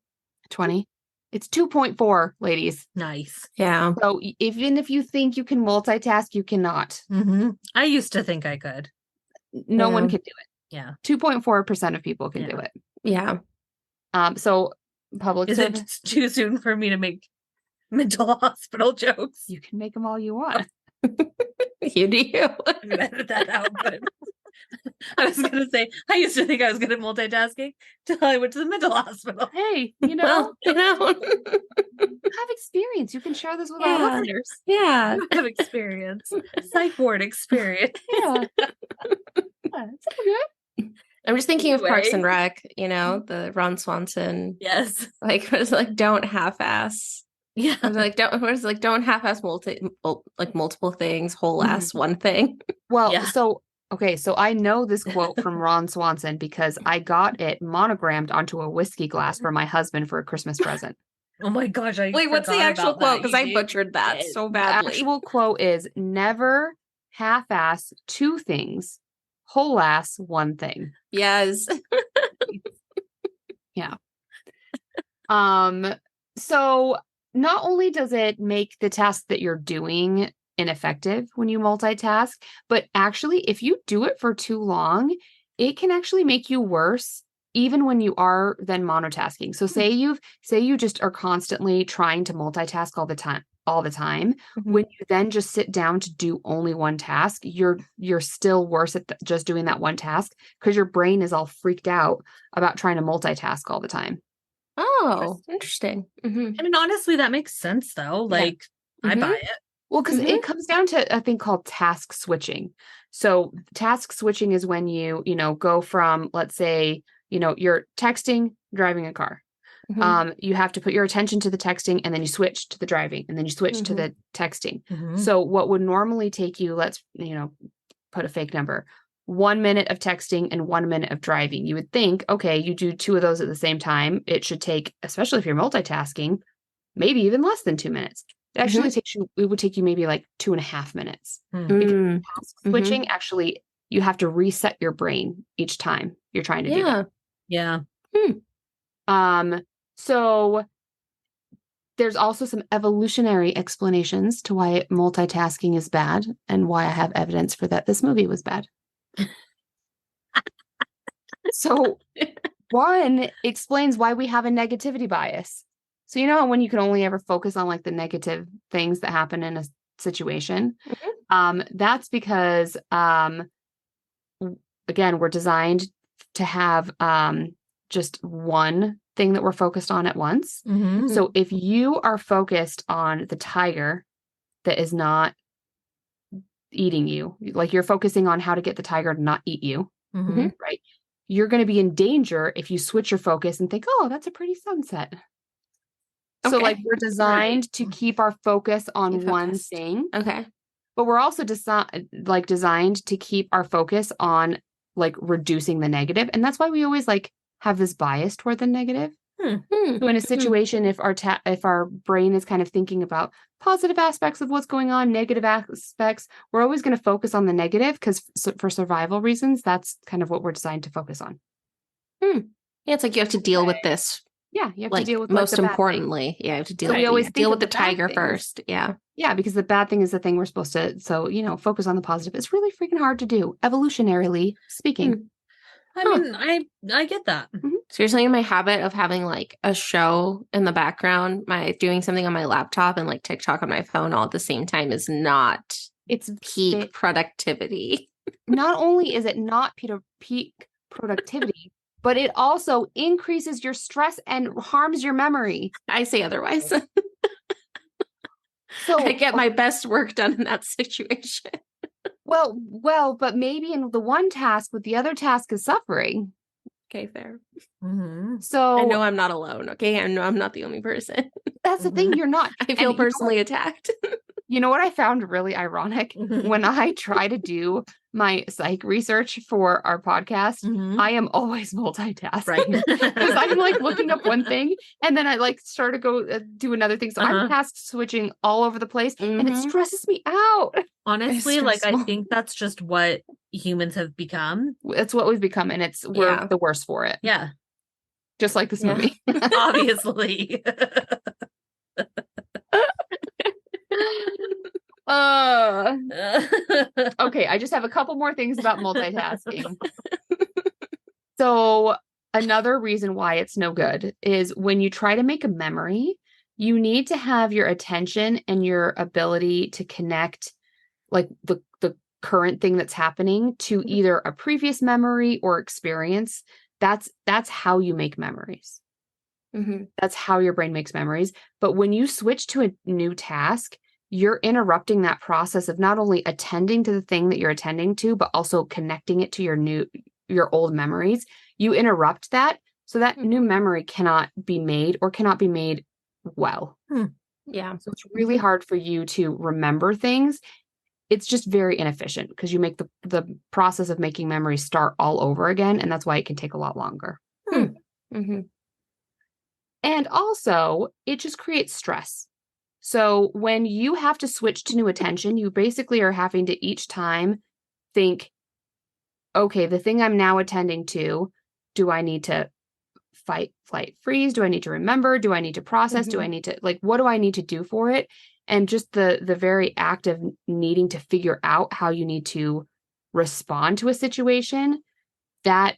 20? It's 2.4, ladies. Nice. Yeah. So even if you think you can multitask, you cannot. I used to think I could. No one can do it. Yeah. 2.4% of people can do it. Yeah. So public Is service, it too soon for me to make mental hospital jokes? you can make them all you want. You do you. I'm gonna edit that out, but I was gonna say I used to think I was good at multitasking till I went to the mental hospital. Hey, you know, Well, you know. you have experience. You can share this with our Yeah. listeners. Yeah. I have experience. Psych ward experience. Yeah. It's all good. I'm just thinking of Parks Anyway. and Rec, you know, the Ron Swanson. Yes. Like, it was like, don't half-ass. Yeah. It was like, don't half-ass multiple things, whole ass one thing. Well, Yeah. so I know this quote from Ron Swanson because I got it monogrammed onto a whiskey glass for my husband for a Christmas present. Oh my gosh. I Wait, what's the forgot actual about quote? that. Because You I did butchered that it. so The badly. actual quote is never half-ass two things, whole ass one thing. Yes. So not only does it make the task that you're doing ineffective when you multitask, but actually if you do it for too long, it can actually make you worse even when you are then monotasking. So say you just are constantly trying to multitask all the time. When you then just sit down to do only one task, you're still worse at just doing that one task because your brain is all freaked out about trying to multitask all the time. Oh, interesting. And honestly, that makes sense though. Like I buy it. Well, because it comes down to a thing called task switching. So task switching is when you go from, let's say, you're texting, driving a car. You have to put your attention to the texting and then you switch to the driving and then you switch to the texting. So what would normally take you, let's, put a fake number, 1 minute of texting and 1 minute of driving. You would think, okay, you do two of those at the same time. It should take, especially if you're multitasking, maybe even less than 2 minutes. It actually it would take you maybe like 2.5 minutes. Because task switching, actually, you have to reset your brain each time you're trying to do that. Yeah. So there's also some evolutionary explanations to why multitasking is bad and why I have evidence for that this movie was bad. So one explains why we have a negativity bias. So you know when you can only ever focus on like the negative things that happen in a situation? That's because again, we're designed to have just one thing that we're focused on at once. Mm-hmm. So if you are focused on the tiger that is not eating you, like you're focusing on how to get the tiger to not eat you, Mm-hmm. right? You're going to be in danger if you switch your focus and think, oh, that's a pretty sunset. So Okay. like we're designed to keep our focus on Keep one focused. thing, Okay. but we're also designed to keep our focus on like reducing the negative. And that's why we always like have this bias toward the negative. So in a situation, if our brain is kind of thinking about positive aspects of what's going on, negative aspects, we're always going to focus on the negative because for survival reasons, that's kind of what we're designed to focus on. Yeah, it's like you have to deal with this. Yeah, you have Like to deal with most the bad thing. importantly, you have to deal. So we always deal think with of the the bad tiger things. first. Yeah. Yeah, because the bad thing is the thing we're supposed to. So focus on the positive. It's really freaking hard to do, evolutionarily speaking. I mean, I get that. Seriously, in my habit of having like a show in the background, doing something on my laptop and like TikTok on my phone all at the same time is not It's peak productivity. Not only is it not peak productivity, but it also increases your stress and harms your memory. I say otherwise. So I get my best work done in that situation. Well, but maybe in the one task, but the other task is suffering. Okay, fair. Mm-hmm. So I know I'm not alone. Okay, I know I'm not the only person. that's the thing. You're not. I feel personally attacked. You know what I found really ironic? When I try to do my psych research for our podcast, I am always multitasking. Right. Because I'm like looking up one thing and then I like start to go do another thing. So I'm task switching all over the place and it stresses me out. Honestly, like I think that's just what humans have become. It's what we've become and we're the worst for it. Yeah. Just like this movie. Obviously. Okay, I just have a couple more things about multitasking. So another reason why it's no good is when you try to make a memory, you need to have your attention and your ability to connect like the current thing that's happening to either a previous memory or experience. That's how you make memories. That's how your brain makes memories. But when you switch to a new task, you're interrupting that process of not only attending to the thing that you're attending to, but also connecting it to your old memories. You interrupt that so that new memory cannot be made or cannot be made well. Yeah. So it's really hard for you to remember things. It's just very inefficient because you make the process of making memories start all over again. And that's why it can take a lot longer. And also, it just creates stress. So when you have to switch to new attention, you basically are having to each time think, okay, the thing I'm now attending to, do I need to fight, flight, freeze? Do I need to remember? Do I need to process? Do I need to, like, what do I need to do for it? And just the very act of needing to figure out how you need to respond to a situation, that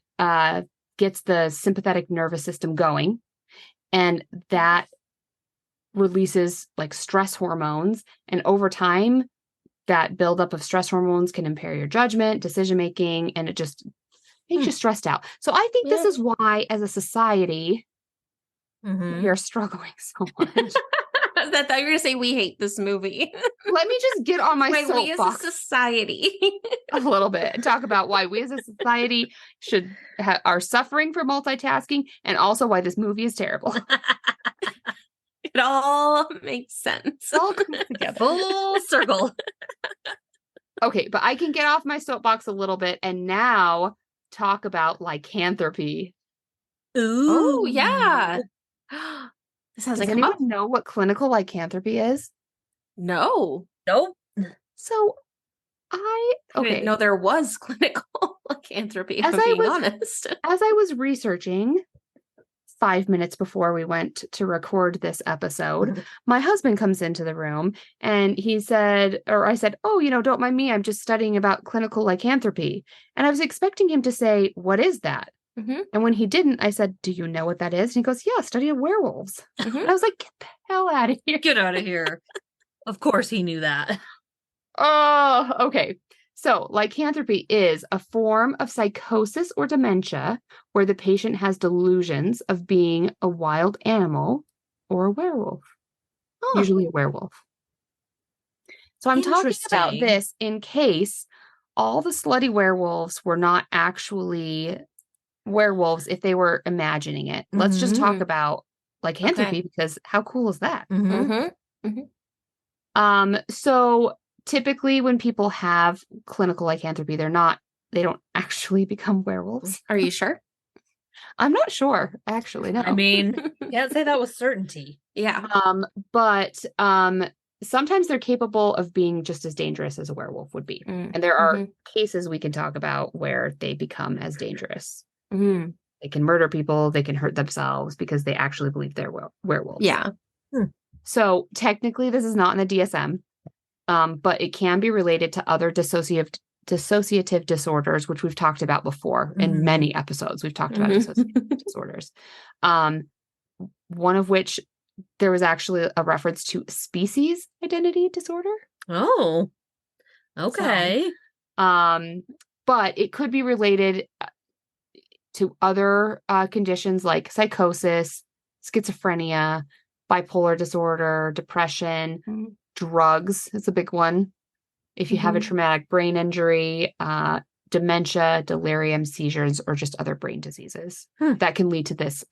gets the sympathetic nervous system going. And that releases like stress hormones. And over time, that buildup of stress hormones can impair your judgment, decision making, and it just makes you stressed out. So I think this is why, as a society, we are struggling so much. I thought you were going to say we hate this movie. Let me just get on my soapbox. We as a society. A little bit and talk about why we as a society are suffering from multitasking and also why this movie is terrible. It all makes sense. All comes together. Full circle. Okay, but I can get off my soapbox a little bit and now talk about lycanthropy. Ooh, yeah. This sounds Does like anyone know what clinical lycanthropy is? No. Nope. So I didn't know there was clinical lycanthropy, if I'm being honest. As I was researching, 5 minutes before we went to record this episode, my husband comes into the room and I said, oh, don't mind me. I'm just studying about clinical lycanthropy. And I was expecting him to say, what is that? Mm-hmm. And when he didn't, I said, do you know what that is? And he goes, yeah, study of werewolves. Mm-hmm. And I was like, get the hell out of here. Get out of here. Of course he knew that. Oh, okay. So lycanthropy is a form of psychosis or dementia where the patient has delusions of being a wild animal or a werewolf, usually a werewolf. So I'm talking about this in case all the slutty werewolves were not actually werewolves if they were imagining it. Let's just talk about lycanthropy because how cool is that? So typically when people have clinical lycanthropy, they don't actually become werewolves. Are you sure? I'm not sure, actually. No. I mean, can't say that with certainty. Yeah. But sometimes they're capable of being just as dangerous as a werewolf would be. And there are cases we can talk about where they become as dangerous. They can murder people, they can hurt themselves because they actually believe they're werewolves. Yeah. So technically this is not in the DSM. But it can be related to other dissociative disorders, which we've talked about before in many episodes. We've talked about dissociative disorders. One of which there was actually a reference to species identity disorder. Oh, okay. So, but it could be related to other conditions like psychosis, schizophrenia, bipolar disorder, depression, drugs is a big one. If you have a traumatic brain injury, dementia, delirium, seizures, or just other brain diseases that can lead to this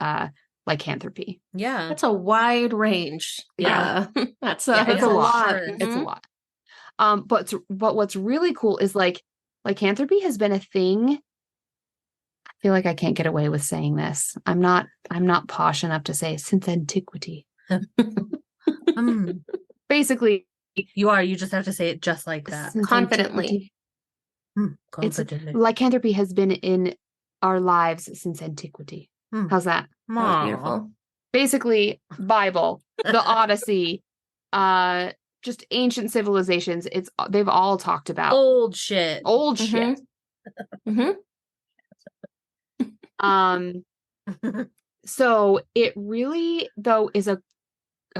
lycanthropy. Yeah. That's a wide range. Yeah. It's a lot. Sure. It's a lot. But what's really cool is lycanthropy has been a thing. I feel like I can't get away with saying this. I'm not posh enough to say since antiquity. Basically, you are. You just have to say it just like that. Confidently. Confidently. Lycanthropy has been in our lives since antiquity. How's that? That was beautiful. Basically, Bible, the Odyssey, just ancient civilizations. They've all talked about old shit. Shit. So it really though is a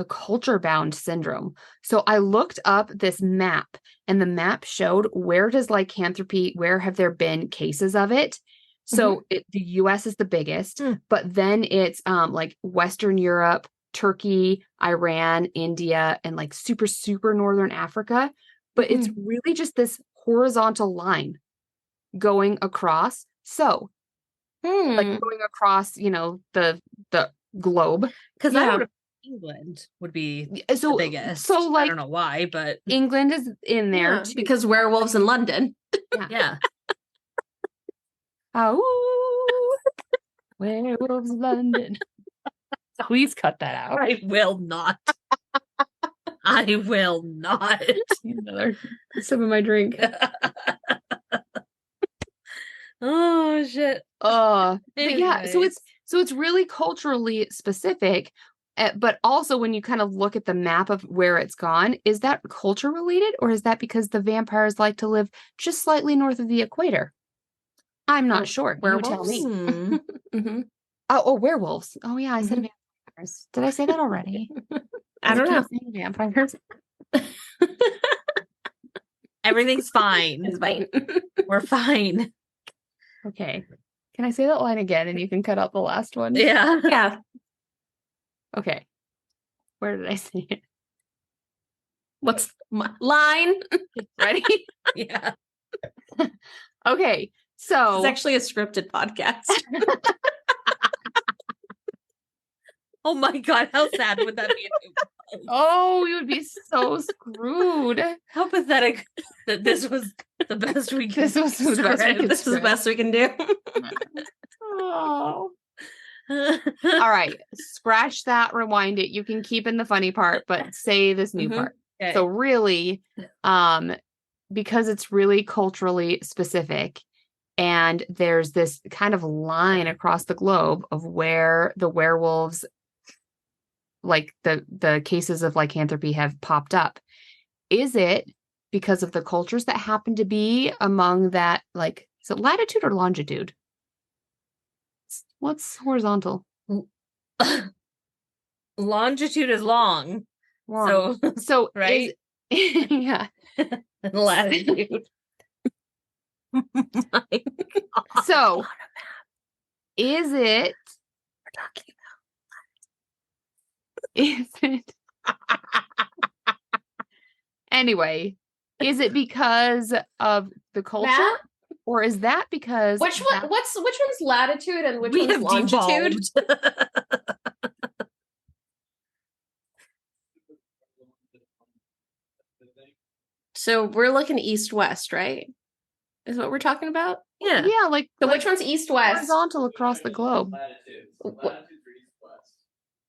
culture bound syndrome. So I looked up this map and the map showed where have there been cases of it. So the US is the biggest, but then it's like Western Europe, Turkey, Iran, India, and like super, super Northern Africa. But it's really just this horizontal line going across. So like going across, the globe. Because I don't know. England would be the biggest. So I don't know why, but England is in there too. Because werewolves in London. Yeah. Oh, werewolves London. Please cut that out. I will not. I will not. Another sip of my drink. Oh shit. But yeah, so it's really culturally specific. But also when you kind of look at the map of where it's gone, is that culture related or is that because the vampires like to live just slightly north of the equator? I'm not sure. Werewolves? You tell me. Oh, werewolves. Oh yeah, I said vampires. Did I say that already? I don't know. Vampires. Everything's fine. It's fine. We're fine. Okay. Can I say that line again and you can cut out the last one? Yeah. Yeah. Okay. Where did I say it? What's my line? Ready? Yeah. Okay. So it's actually a scripted podcast. Oh my God. How sad would that be? Oh, we would be so screwed. How pathetic that this was the best we could. This was the best we could. This is the best we can do. Oh. All right. Scratch that, rewind it. You can keep in the funny part, but say this new part. Okay. So really, because it's really culturally specific, And there's this kind of line across the globe of where the werewolves, like the cases of lycanthropy, have popped up. Is it because of the cultures that happen to be among that, like, is it latitude or longitude? What's horizontal? Longitude is long. Long. So right? Yeah. Latitude. My God. So is it We're talking is it anyway, is it because of the culture? Matt? Or is that because Which one's latitude and which one's have longitude? devolved. So we're looking east-west, right? Is what we're talking about? Yeah. Yeah, like, So like which one's east-west? horizontal across the globe.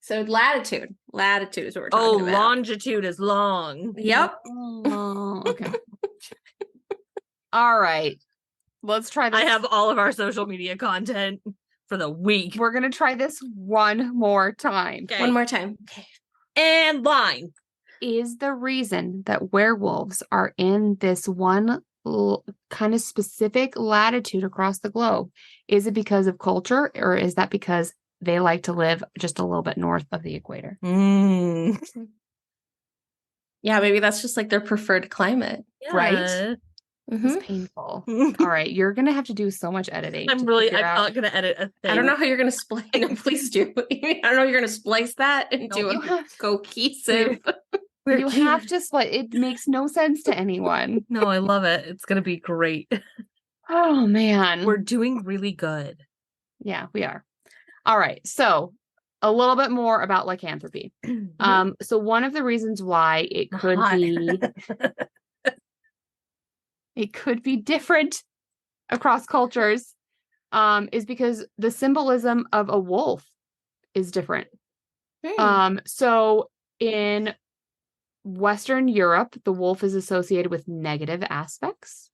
So latitude. Latitude is what we're talking about. Longitude is long. Yep. Oh, okay. All right. Let's try this. I have all of our social media content for the week. We're gonna try this one more time. Okay. One more time. Okay. And line. Is the reason that werewolves are in this one kind of specific latitude across the globe, is it because of culture, or is that because they like to live just a little bit north of the equator? Yeah, maybe that's just like their preferred climate. Right? Mhm. It's painful. All right, you're gonna have to do so much editing. I'm to not figure out- gonna edit a thing. I don't know how you're going to splice. No, please do. I don't know how you're going to splice that into You a have- cohesive. You have to split. It makes no sense to anyone. No, I love it. It's gonna be great. Oh man. We're doing really good. Yeah, we are. All right. So a little bit more about lycanthropy. So one of the reasons why it could be different across cultures is because the symbolism of a wolf is different. So in Western Europe, the wolf is associated with negative aspects,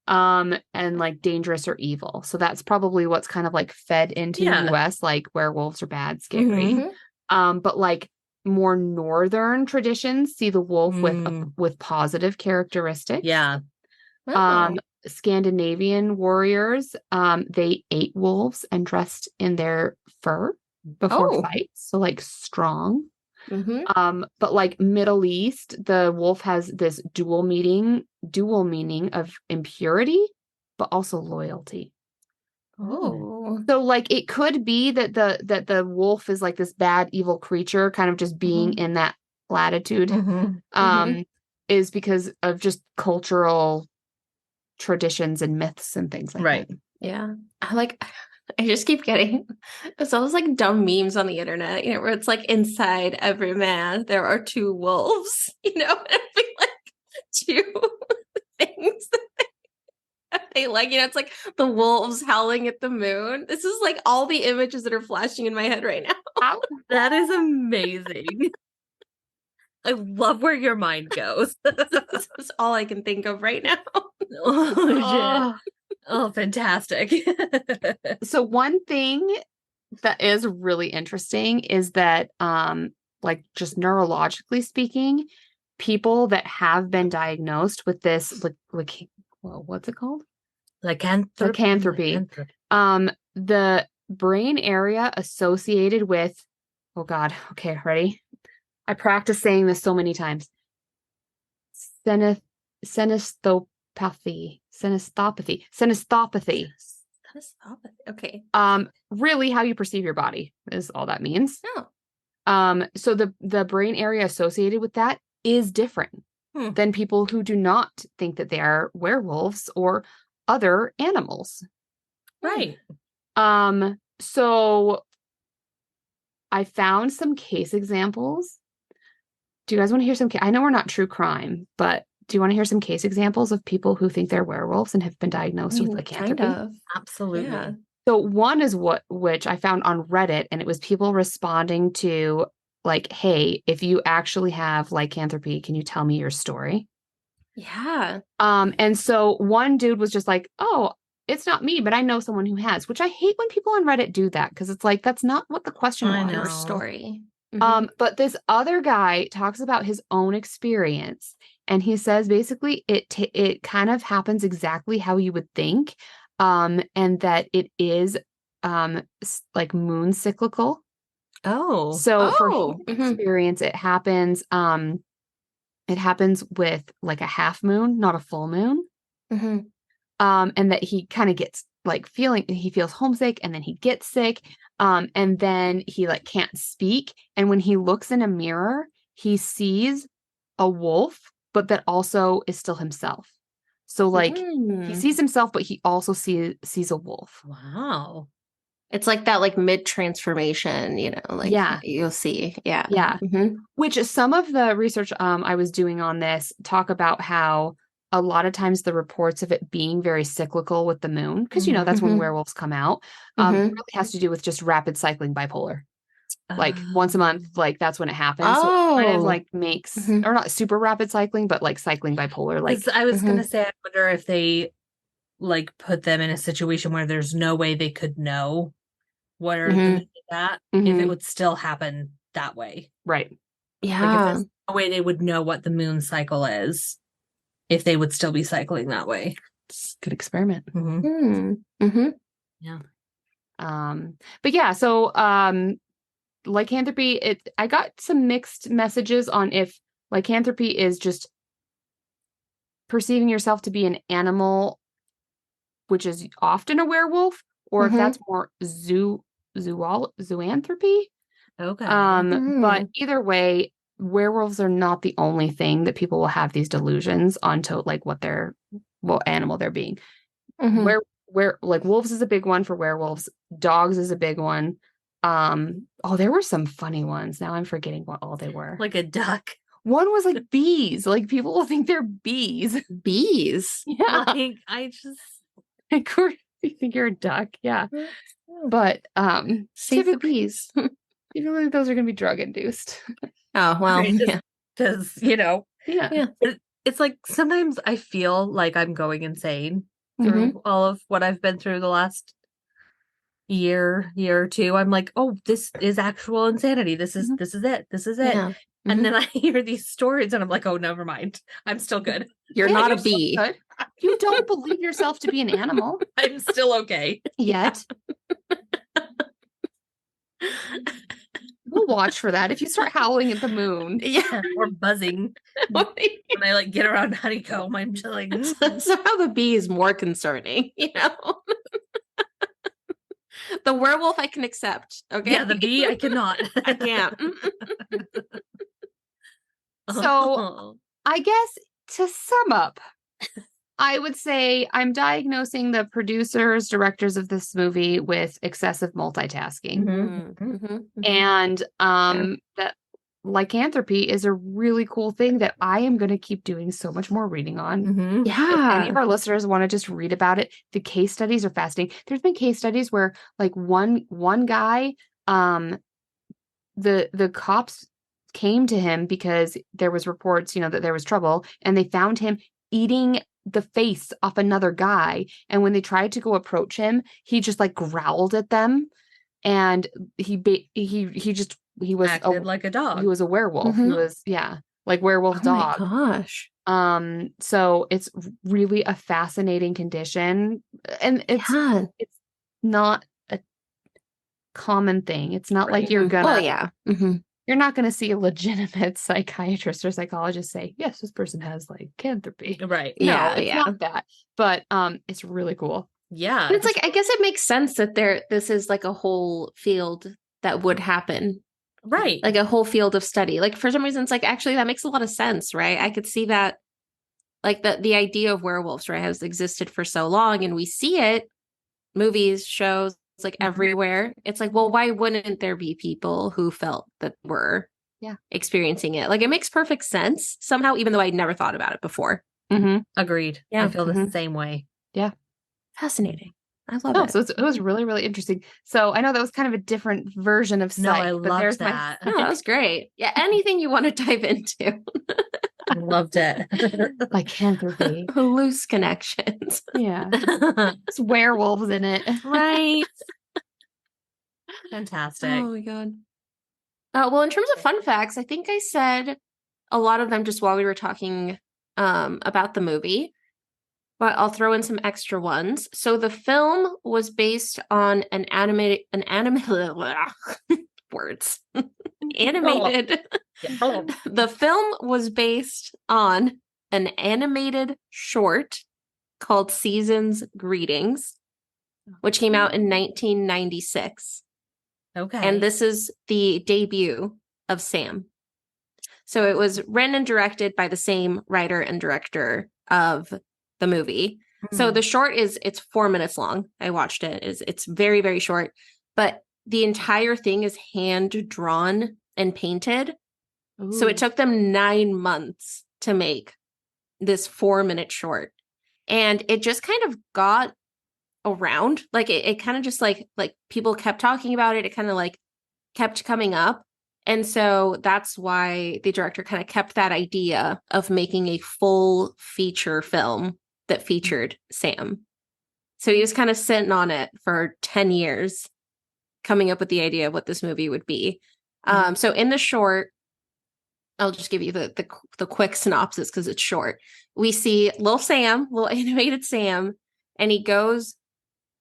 and like dangerous or evil. So that's probably what's kind of like fed into the US, like werewolves are bad, scary. But like more northern traditions see the wolf with positive characteristics. Yeah. Scandinavian warriors, they ate wolves and dressed in their fur before fights. So like strong. But like Middle East, the wolf has this dual meaning of impurity, but also loyalty. So like it could be that the wolf is like this bad evil creature kind of just being in that latitude is because of just cultural traditions and myths and things like that. Yeah. I just keep getting it's almost like dumb memes on the internet, where it's like inside every man there are two wolves, and it'd be like two things that they like, it's like the wolves howling at the moon. This is like all the images that are flashing in my head right now. That is amazing. I love where your mind goes. This is all I can think of right now. Oh, shit. Oh, fantastic. So one thing that is really interesting is that, like just neurologically speaking, people that have been diagnosed with this, what's it called? Lycanthropy. The brain area associated with, oh God, okay, ready? I practiced saying this so many times. Synestopathy. Okay. Really how you perceive your body is all that means. Oh. So the brain area associated with that is different than people who do not think that they are werewolves or other animals. Right. So I found some case examples. Do you guys want to hear some? I know we're not true crime, but do you want to hear some case examples of people who think they're werewolves and have been diagnosed with lycanthropy? Kind of. Absolutely. Yeah. So one is which I found on Reddit, and it was people responding to like, hey, if you actually have lycanthropy, can you tell me your story? Yeah. And so one dude was just like, oh, it's not me, but I know someone who has, which I hate when people on Reddit do that because it's like, that's not what the question I was. know. Your story. Mhm. But this other guy talks about his own experience, and he says basically it kind of happens exactly how you would think, and that it is like moon cyclical. Oh. So for Oh. his Mhm. experience, it happens with like a half moon, not a full moon. Mhm. And that he kind of gets like he feels homesick, and then he gets sick, and then he like can't speak, and when he looks in a mirror he sees a wolf, but that also is still himself. So like he Mm. sees himself, but he also sees a wolf. Wow. It's like that like mid transformation, like Yeah. you'll see. Yeah. Yeah. Mhm. Which some of the research I was doing on this talk about how a lot of times the reports of it being very cyclical with the moon, because that's when Mhm. werewolves come out, Mhm. really has to do with just rapid cycling bipolar. Like once a month, like that's when it happens. So it kind of Oh. like makes, Mhm. or not super rapid cycling, but like cycling bipolar. Like, 'Cause I was gonna Mhm. say, I wonder if they like put them in a situation where there's no way they could know what are Mhm. gonna do that if it Mhm. would still happen that way. right. Like if Yeah. there's no way they would know what the moon cycle is, if they would still be cycling that way. It's a good experiment. Mhm. Mhm. Yeah. But yeah, so lycanthropy, I got some mixed messages on if lycanthropy is just perceiving yourself to be an animal, which is often a werewolf, or if Mhm. that's more zoanthropy. Okay. But either way, werewolves are not the only thing that people will have these delusions onto, like what animal they're being. Mhm. Where like wolves is a big one for werewolves. Dogs is a big one. There were some funny ones. Now I'm forgetting what all they were. Like a duck. One was like bees. Like people will think they're bees. Bees. Yeah. Like I just Of course, you think you're a duck. Yeah. But Save the typically bees. those are gonna be drug induced. Oh, well, right, yeah. because Yeah. Yeah. it's like sometimes I feel like I'm going insane Mhm. through all of what I've been through the last year or two. I'm like, oh, this is actual insanity. This is Mhm. it. This is it. Yeah. And Mhm. then I hear these stories and I'm like, oh, never mind. I'm still good. You're Yeah, not you're a so bee. good. You don't believe yourself to be an animal I'm still okay. yet. We'll watch for that. If you start howling at the moon. Yeah. Or buzzing. When I like get around honeycomb, I'm just like, Somehow the bee is more concerning, The werewolf I can accept. Okay. yeah, the bee, I cannot. I can't. So I guess to sum up, I would say I'm diagnosing the producers, directors of this movie with excessive multitasking. Mhm. And that lycanthropy is a really cool thing that I am going to keep doing so much more reading on. Mhm. If any Yeah. of our listeners want to just read about it, the case studies are fascinating. There's been case studies where like one guy, the cops came to him because there was reports, that there was trouble, and they found him eating the face off another guy. And when they tried to go approach him, he just like growled at them, and he was Acted like a dog. he was a werewolf. He Mhm. was like werewolf Oh my dog. gosh. So it's really a fascinating condition, and it's Yeah. not a common thing. It's not like you're Oh gonna yeah. Mhm. you're not gonna see a legitimate psychiatrist or psychologist say, yes, this person has lycanthropy. Right. No, Yeah, it's yeah. not that. But it's really cool. Yeah. And it's like I guess it makes sense that this is like a whole field that would happen. right. Like a whole field of study. Like for some reason it's like actually that makes a lot of sense, right? I could see that like the idea of werewolves, right, has existed for so long and we see it, movies, shows, it's like everywhere. It's like, well, why wouldn't there be people who felt that were experiencing it? Like it makes perfect sense somehow, even though I never thought about it before. Mm-hmm. Agreed. Yeah. I feel the same way. Yeah. Fascinating. I love No, it. so it was really, really interesting. So I know that was kind of a different version of No, psych, I but loved there's that. No, that was great. Yeah, anything you want to dive into. Loved it. Lycanthropy. Loose connections. Yeah. There's werewolves in it. Right. Fantastic. Oh my god. Well, in terms of fun facts, I think I said a lot of them just while we were talking about the movie, but I'll throw in some extra ones. So the film was based on an animated words. Animated. The film was based on an animated short called Season's Greetings, which came out in 1996. Okay. And this is the debut of Sam. So it was written and directed by the same writer and director of the movie. So the short it's 4 minutes long. I watched it. It's very, very short, but the entire thing is hand drawn and painted. Ooh. So it took them 9 months to make this 4-minute short. And it just kind of got around. Like it kind of just like people kept talking about it. It kind of like kept coming up. And so that's why the director kind of kept that idea of making a full feature film that featured Sam. So he was kind of sitting on it for 10 years, coming up with the idea of what this movie would be. So in the short, I'll just give you the quick synopsis because it's short. We see little animated Sam, and he goes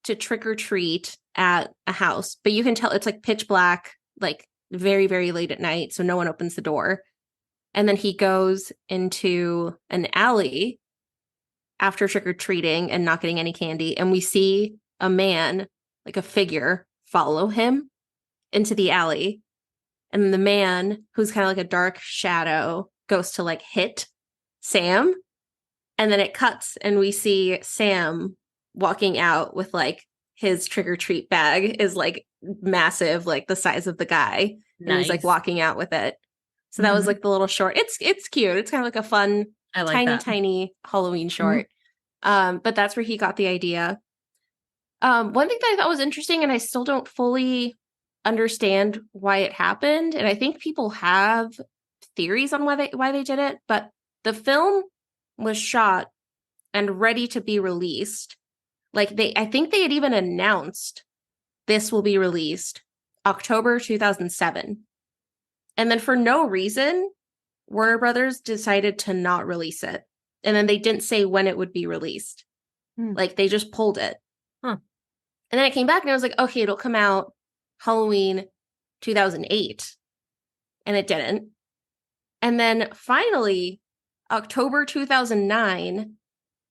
to trick or treat at a house, but you can tell it's like pitch black, like very, very late at night. So no one opens the door. And then he goes into an alley after trick or treating and not getting any candy. And we see a man, like a figure, follow him into the alley. And the man, who's kind of like a dark shadow, goes to like hit Sam. And then it cuts and we see Sam walking out with like his trick or treat bag is like massive, like the size of the guy. And he's like walking out with it. So that was like the little short. It's cute. It's kind of like a fun, tiny Halloween short. But that's where he got the idea. One thing that I thought was interesting, and I still don't fully understand why it happened, and I think people have theories on why they did it, but the film was shot and ready to be released. Like I think they had even announced this will be released October 2007. And then for no reason, Warner Brothers decided to not release it. And then they didn't say when it would be released. Like they just pulled it. And then I came back and I was like, okay, it'll come out Halloween 2008. And it didn't. And then finally, October 2009,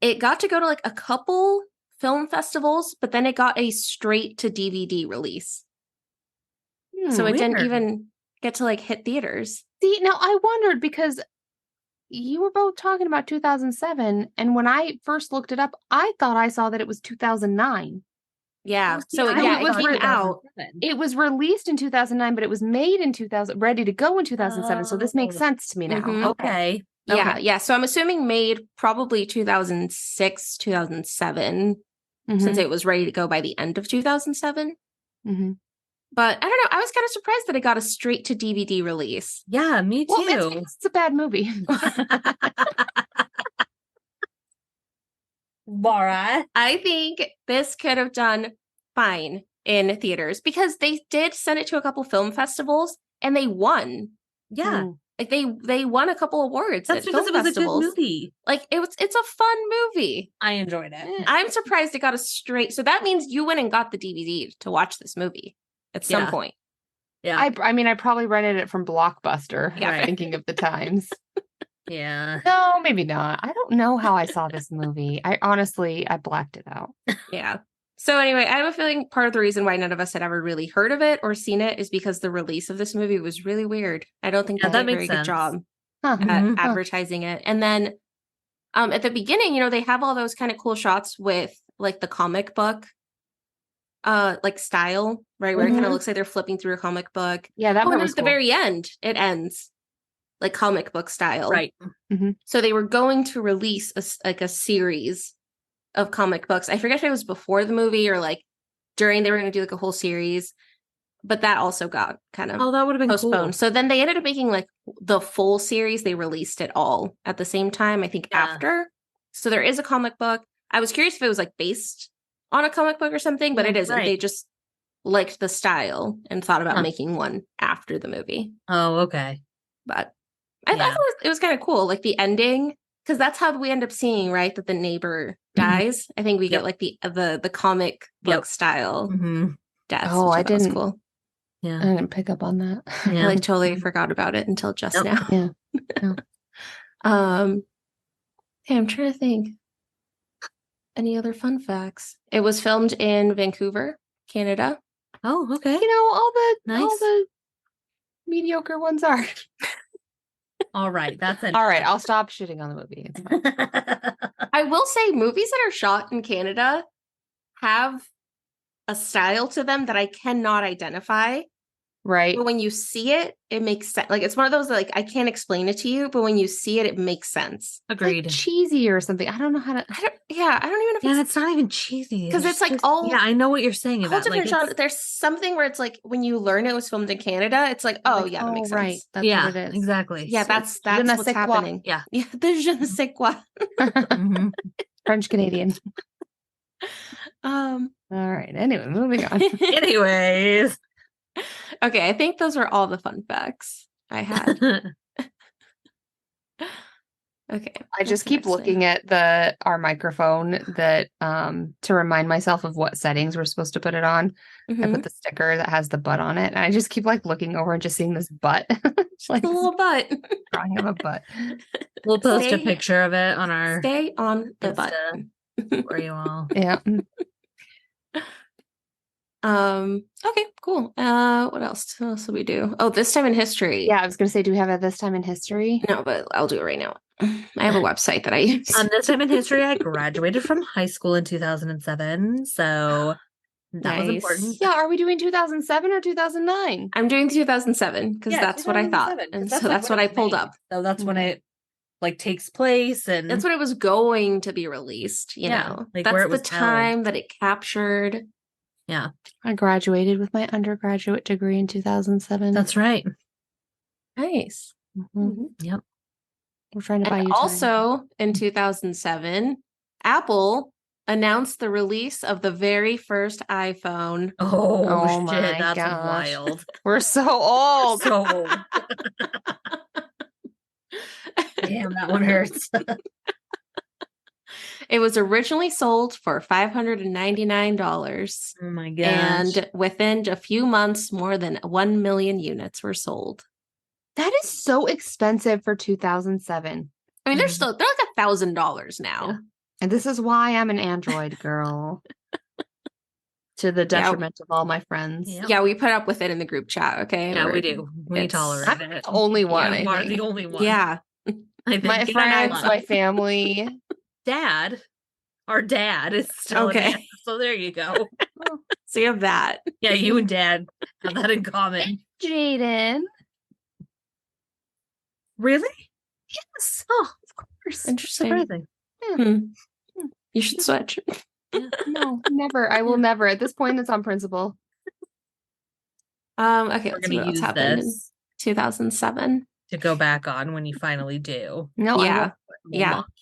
it got to go to like a couple film festivals, but then it got a straight to DVD release. So it didn't even get to like hit theaters. See, now I wondered because you were both talking about 2007, and when I first looked it up, I thought I saw that it was 2009. Yeah. So it came out. It was released in 2009, but it was made in 2000, ready to go in 2007. So this makes sense to me now. Okay. Yeah. So I'm assuming made probably 2006, 2007, since it was ready to go by the end of 2007. But I don't know. I was kind of surprised that it got a straight to DVD release. Yeah, me too. Well, it's a bad movie. Laura, I think this could have done fine in theaters because they did send it to a couple film festivals and they won. Yeah. Like they won a couple awards. That's at because film it was festivals. a good movie. Like it's a fun movie. I enjoyed it. I'm surprised it got a straight. So that means you went and got the DVD to watch this movie at some point. Yeah. I mean, I probably rented it from Blockbuster. Yeah, thinking of the times. Yeah. No, maybe not. I don't know how I saw this movie. I blacked it out. Yeah. So anyway, I have a feeling part of the reason why none of us had ever really heard of it or seen it is because the release of this movie was really weird. I don't think they did a very good job at advertising it. And then at the beginning, they have all those kind of cool shots with like the comic book like style, right? Where it kind of looks like they're flipping through a comic book. Yeah, that and was at the very end, it ends like comic book style. Right. So they were going to release a series of comic books. I forget if it was before the movie or like during. They were going to do like a whole series, but that also got kind of that would have been postponed. cool. So then they ended up making like the full series, they released it all at the same time, I think after. So there is a comic book. I was curious if it was like based on a comic book or something, but it isn't. Right. They just liked the style and thought about making one after the movie. Oh, okay. But I thought it was kind of cool, like the ending, because that's how we end up seeing, right, that the neighbor dies. I think we get like the comic book style death. Oh, I didn't. Was cool. Yeah, I didn't pick up on that. I like totally forgot about it until just now. Yeah. Okay, I'm trying to think. Any other fun facts? It was filmed in Vancouver, Canada. Oh, okay. You know, all Nice. the mediocre ones are. All right, that's it. All right, I'll stop shitting on the movie. I will say movies that are shot in Canada have a style to them that I cannot identify. Right. But when you see it, it makes sense. Like, it's one of those that, like, I can't explain it to you, but when you see it, it makes sense. Agreed. Like cheesy or something. I don't know how to. I don't even know if Yeah, it's not even cheesy. because it's like all I know what you're saying whole about different like genre. There's something where it's like when you learn it was filmed in Canada, it's like, oh, yeah, that makes sense. Right. That's what it is. Exactly. Yeah, that's Je ne what's sais quoi. happening. Yeah. Yeah, the je ne sais quoi. French Canadian. All right. Anyway, moving on. Anyways. Okay, I think those are all the fun facts I had. Okay. I just keep looking at our microphone that to remind myself of what settings we're supposed to put it on. I put the sticker that has the butt on it, and I just keep like looking over and just seeing this butt. Like a little butt. Drawing of a butt. We'll post a picture of it on our Stay on the butt. For you all. Yeah. Okay, cool. What else do we do? Oh, this time in history. Yeah, I was gonna say, do we have a this time in history? No, but I'll do it right now. I have a website that I use. This time in history, I graduated from high school in 2007, so that was important. Yeah, are we doing 2007 or 2009? I'm doing 2007 because that's what I thought, and so that's what I pulled up. So that's when it like takes place, and that's when it was going to be released. You know, like that's where it the was time that it captured. Yeah, I graduated with my undergraduate degree in 2007. That's right. Nice. Yep. We're trying to buy you also in 2007, Apple announced the release of the very first iPhone. Oh shit, my that's gosh. wild. We're so old. So old. Damn, that one hurts. It was originally sold for $599. Oh my gosh. And within a few months, more than 1 million units were sold. That is so expensive for 2007. I mean, they're like $1,000 now. Yeah. And this is why I'm an Android girl. To the detriment of all my friends. Yep. Yeah, we put up with it in the group chat, okay? Yeah, we do. We tolerate I'm it. the only one. Yeah, I think. the only one. Yeah. I think My friends, my family. Dad. Our dad is still okay. So there you go. So you have that. Yeah, you and Dad have that in common. Jaden. Really? Yes. Oh, of course. Interesting. Surprising. Yeah. You should switch. No, never. I will never. At this point, it's on principle. Okay, We're let's see going what to else use happened this in 2007. to go back on when you finally do. No, Yeah.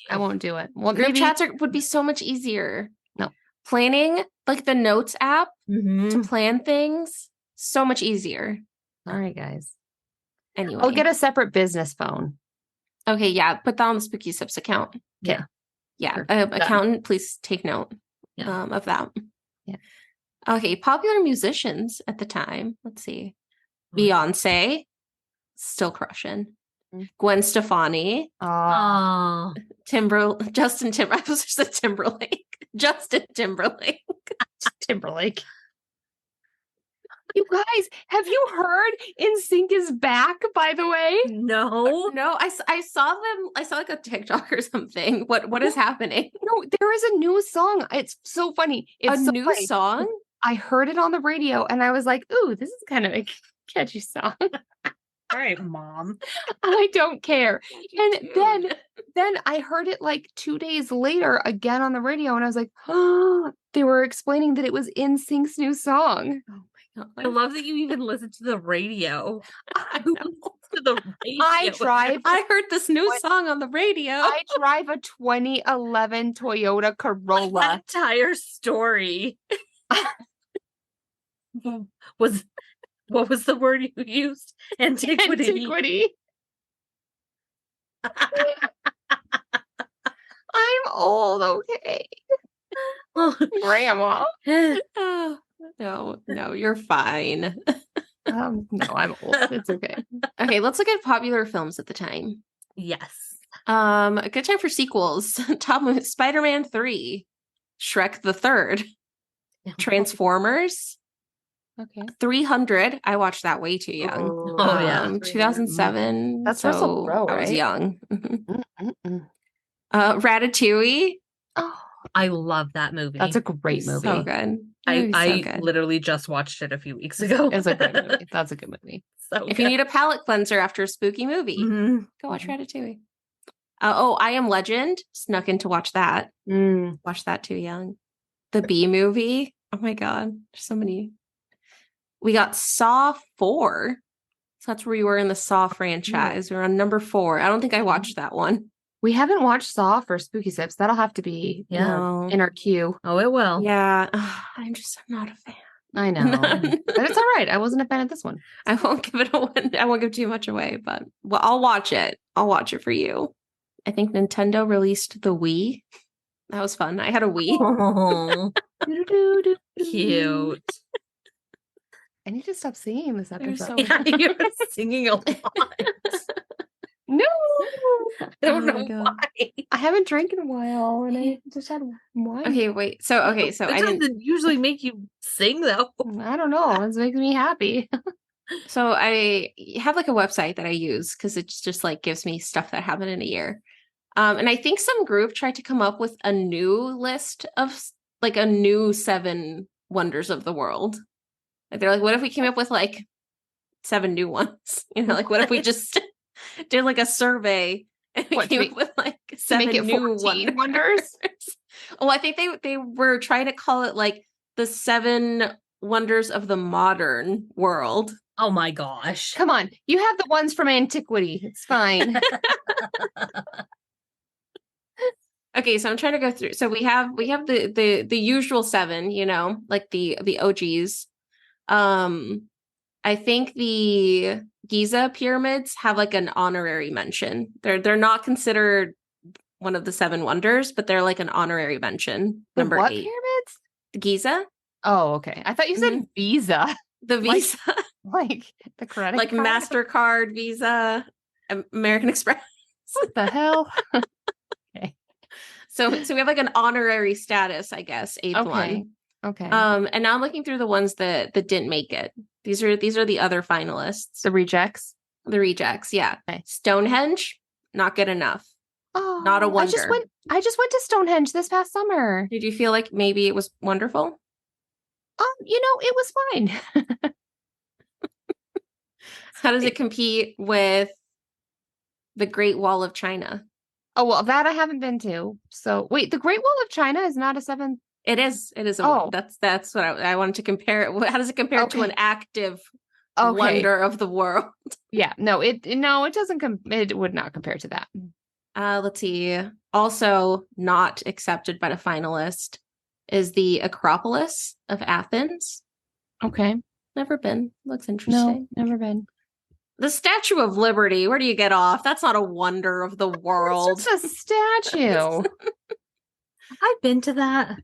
I won't do it. Well, Group chats would be so much easier. No. Planning, like the Notes app to plan things, so much easier. All right, guys. Anyway. I'll get a separate business phone. Okay, yeah. Put that on the Spooky Sips account. Yeah. Yeah. Sure. Accountant, please take note of that. Yeah. Okay, popular musicians at the time. Let's see. Beyonce, still crushing. Gwen Stefani. Oh. Justin Timberlake. I was just a Timberlake. Justin Timberlake. Timberlake. You guys, have you heard NSYNC is back, by the way? No. No, I saw them. I saw like a TikTok or something. What is happening? No, there is a new song. It's so funny. It's a so new funny. song? I heard it on the radio and I was like, ooh, this is kind of a catchy song. All right, Mom. I don't care. And then I heard it like 2 days later again on the radio and I was like, oh, they were explaining that it was NSYNC's new song. Oh my god. I love that you even listen to the radio. I know. To the radio. I heard this new song on the radio. I drive a 2011 Toyota Corolla. That entire story was, what was the word you used? Antiquity. Antiquity. I'm old, okay. Grandma. Oh, no, you're fine. No, I'm old. It's okay. Okay, let's look at popular films at the time. Yes. A good time for sequels. Top movie, Spider-Man 3, Shrek the Third, Transformers, Okay. 300. I watched that way too young. Oh, yeah. 2007. That's so Russell Crowe, I was right? young. Mm-mm. Ratatouille. Oh, I love that movie. that's a great movie. So good. I literally just watched it a few weeks ago. It's a great movie. That's a good movie. So If you need a palate cleanser after a spooky movie, Mhm. go watch Ratatouille. I Am Legend. Snuck in to watch that. Watch that too young. The Bee Movie. Oh my God. There's so many. We got Saw 4. So that's where we were in the Saw franchise. We were on number 4. I don't think I watched that one. We haven't watched Saw for Spooky Sips. That'll have to be No. in our queue. Oh, it will. Yeah. I'm not a fan. I know. But it's all right. I wasn't a fan of this one. I won't give it away. I won't give too much away, but I'll watch it. I'll watch it for you. I think Nintendo released the Wii. That was fun. I had a Wii. Oh, cute. I need to stop singing this They're episode. so- Yeah, you're singing a lot. No, I don't Oh my know God. why. I haven't drank in a while, and I just had wine. Okay, wait. So I It didn't. doesn't usually make you sing though. I don't know. It's making me happy. So I have like a website that I use because it's just like gives me stuff that happened in a year. And I think some group tried to come up with a new list of like a new 7 wonders of the world. Like they're like, what if we came up with like 7 new ones? You know, like what if we just did like a survey and What, came to up with like To 7 make it new 14 wonders? wonders. Well, I think they were trying to call it like the 7 wonders of the modern world. Oh my gosh. Come on, you have the ones from antiquity. It's fine. Okay, so I'm trying to go through. So we have the usual 7, you know, like the OGs. I think the Giza pyramids have like an honorary mention. They're not considered one of the 7 wonders, but they're like an honorary mention. The Number what 8. pyramids? The Giza, Oh, okay. I thought you said Visa, the Like- Visa, like the credit like card? MasterCard, Visa, American Express. What the hell? So we have like an honorary status, I guess, 8th one. Okay. And now I'm looking through the ones that didn't make it. These are the other finalists. The rejects. The rejects, yeah. Okay. Stonehenge, not good enough. Oh, Not a I just wonder. went to Stonehenge this past summer. Did you feel like maybe it was wonderful? It was fine. How does it compete with the Great Wall of China? Oh, well, that I haven't been to. So wait, the Great Wall of China is not a 7. It is. Oh. That's what I wanted to compare it. How does it compare to Okay. an active Okay. wonder of the world? Yeah. No, it doesn't it would not compare to that. Let's see. Also not accepted by the finalist is the Acropolis of Athens. Okay. Never been. Looks No, interesting. never been. The Statue of Liberty. Where do you get off? That's not a wonder of the world. It's just a statue. I've been to that.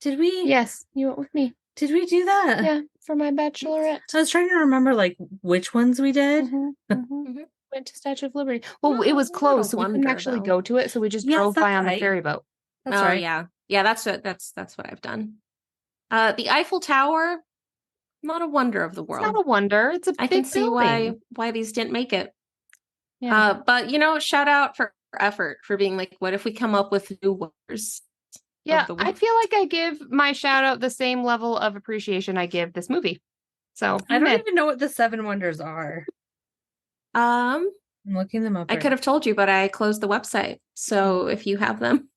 Did we? Yes, you went with me. Did we do that? Yeah, for my bachelorette. I was trying to remember like which ones we did. Mhm, mhm. Mhm. Went to Statue of Liberty. Well, No, it was not a closed, so we couldn't wonder, actually though. go to it. So we just Yes, drove by that's on the right. ferry boat. That's Oh right. yeah. That's what I've done. The Eiffel Tower, not a wonder of the It's world. not a wonder. It's a I big can see building. why these didn't make it. Yeah. But shout out for effort for being like, what if we come up with new wonders? Yeah, the I world. feel like I give my shout out the same level of appreciation I give this movie. So I don't meh. even know what the 7 wonders are. Um, I'm looking them up. I right could have told you, but I closed the website. So if you have them,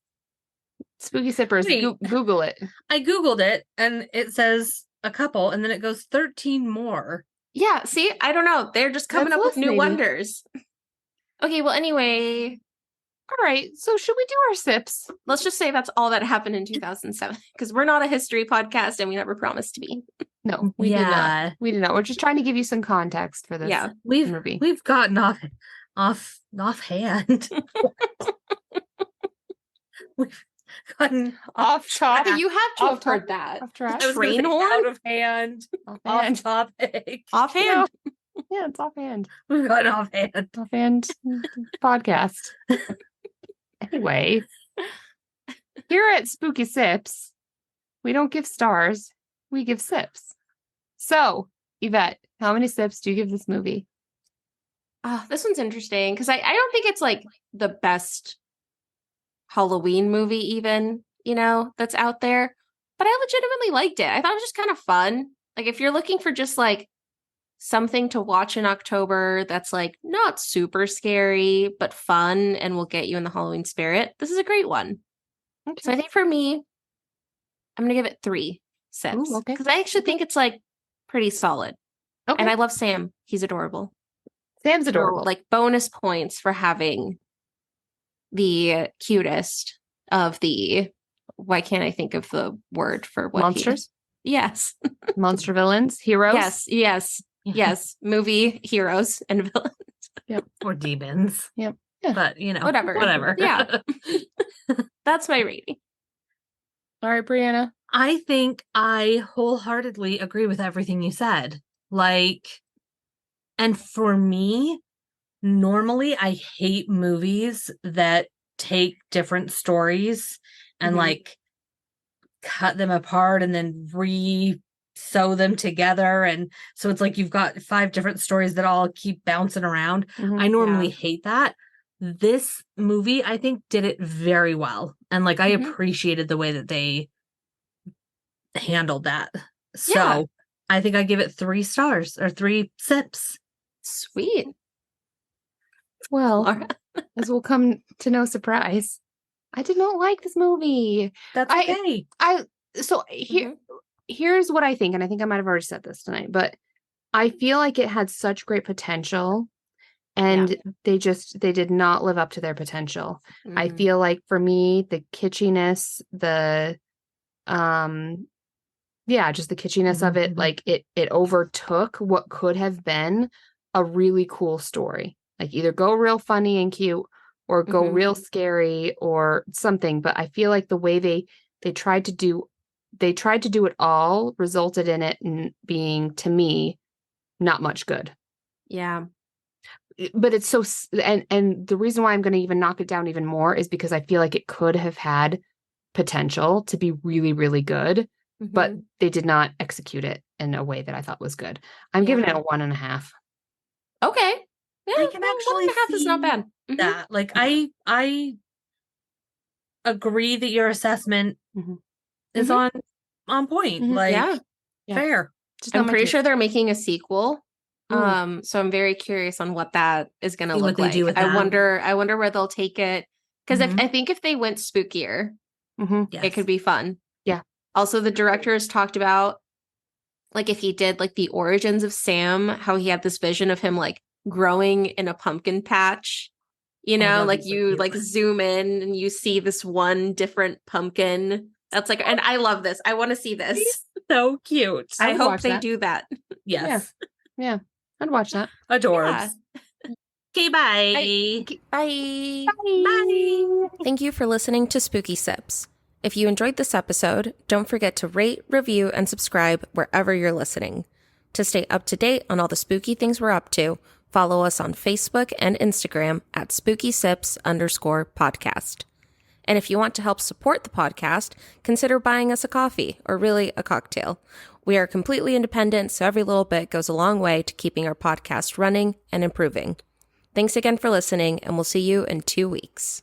Spooky Sippers, Wait. Google it. I googled it and it says a couple, and then it goes 13 more. Yeah, see, I don't know. They're just coming That's up with less, new maybe. wonders. Okay, well, anyway, All right. So should we do our sips? let's just say that's all that happened in 2007 because we're not a history podcast and we never promised to be. No, we did not. Yeah. We did not. We're just trying to give you some context for this Yeah. movie. We've gotten offhand. We've gotten Off top. You have to Off have heard top- that. Off track. I was gonna Train say horn? out of hand, Offhand. off topic. Offhand. Yeah, it's offhand. We've gotten offhand. Offhand podcast. Anyway, here at Spooky Sips, we don't give stars, we give sips. So, Yvette, how many sips do you give this movie? Oh, this one's interesting because I don't think it's like the best Halloween movie even, that's out there. But I legitimately liked it. I thought it was just kind of fun. Like if you're looking for just like something to watch in October that's like not super scary, but fun and will get you in the Halloween spirit, this is a great one. Okay. So I think for me, I'm going to give it 3 sips. Ooh, okay. Because I actually think it's like pretty solid. Okay. And I love Sam. He's adorable. Sam's So, adorable. like bonus points for having the cutest of the, why can't I think of the word for what Monsters? Yes. Monster villains? Heroes? Yes. Movie heroes and villains. Or demons. Yep. Yeah. But Whatever. Yeah. That's my rating. All right, Brianna. I think I wholeheartedly agree with everything you said. Like, and for me, normally I hate movies that take different stories and Mhm. like cut them apart and then sew them together. And so it's like you've got 5 different stories that all keep bouncing around. I normally hate that. This movie, I think, did it very well. And like I Mhm. appreciated the way that they handled that. So Yeah. I think I give it 3 stars or 3 sips. Sweet. Well, Laura. as will come to no surprise, I did not like this movie. That's I- okay. Here's what I think, and I think I might have already said this tonight, but I feel like it had such great potential, and they did not live up to their potential. I Mhm. feel like for me, the kitschiness, just the kitschiness of it, Mhm. like it overtook what could have been a really cool story. Like either go real funny and cute or go Mhm. real scary or something. But I feel like the way they tried to do it all resulted in it being, to me, not much good. Yeah. But it's so, and the reason why I'm going to even knock it down even more is because I feel like it could have had potential to be really, really good, but Mhm. they did not execute it in a way that I thought was good. I'm giving it Yeah. a 1.5. Okay. Yeah, I can well, actually 1.5 is not see bad. Mhm. that. Like I agree that your assessment Mhm. is Mhm. on point. Mhm. Like Yeah. fair. Just I'm not my pretty taste. sure they're making a sequel. Ooh. So I'm very curious on what that is going to See what look they like. do with I that. wonder where they'll take it. Because Mhm. I think if they went spookier, Mhm. Yes. it could be fun. Yeah. Also, the director has talked about, like, if he did like the origins of Sam, how he had this vision of him like growing in a pumpkin patch. that'd Like be so you cute. like zoom in and you see this one different pumpkin. That's like, and I love this. I want to see this. So cute. I would hope watch they that. do that. Yes. Yeah. I'd watch that. Adorbs. Okay, bye. Bye. Bye. Thank you for listening to Spooky Sips. If you enjoyed this episode, don't forget to rate, review, and subscribe wherever you're listening. To stay up to date on all the spooky things we're up to, follow us on Facebook and Instagram at SpookySips_podcast. And if you want to help support the podcast, consider buying us a coffee, or really a cocktail. We are completely independent, so every little bit goes a long way to keeping our podcast running and improving. Thanks again for listening, and we'll see you in 2 weeks.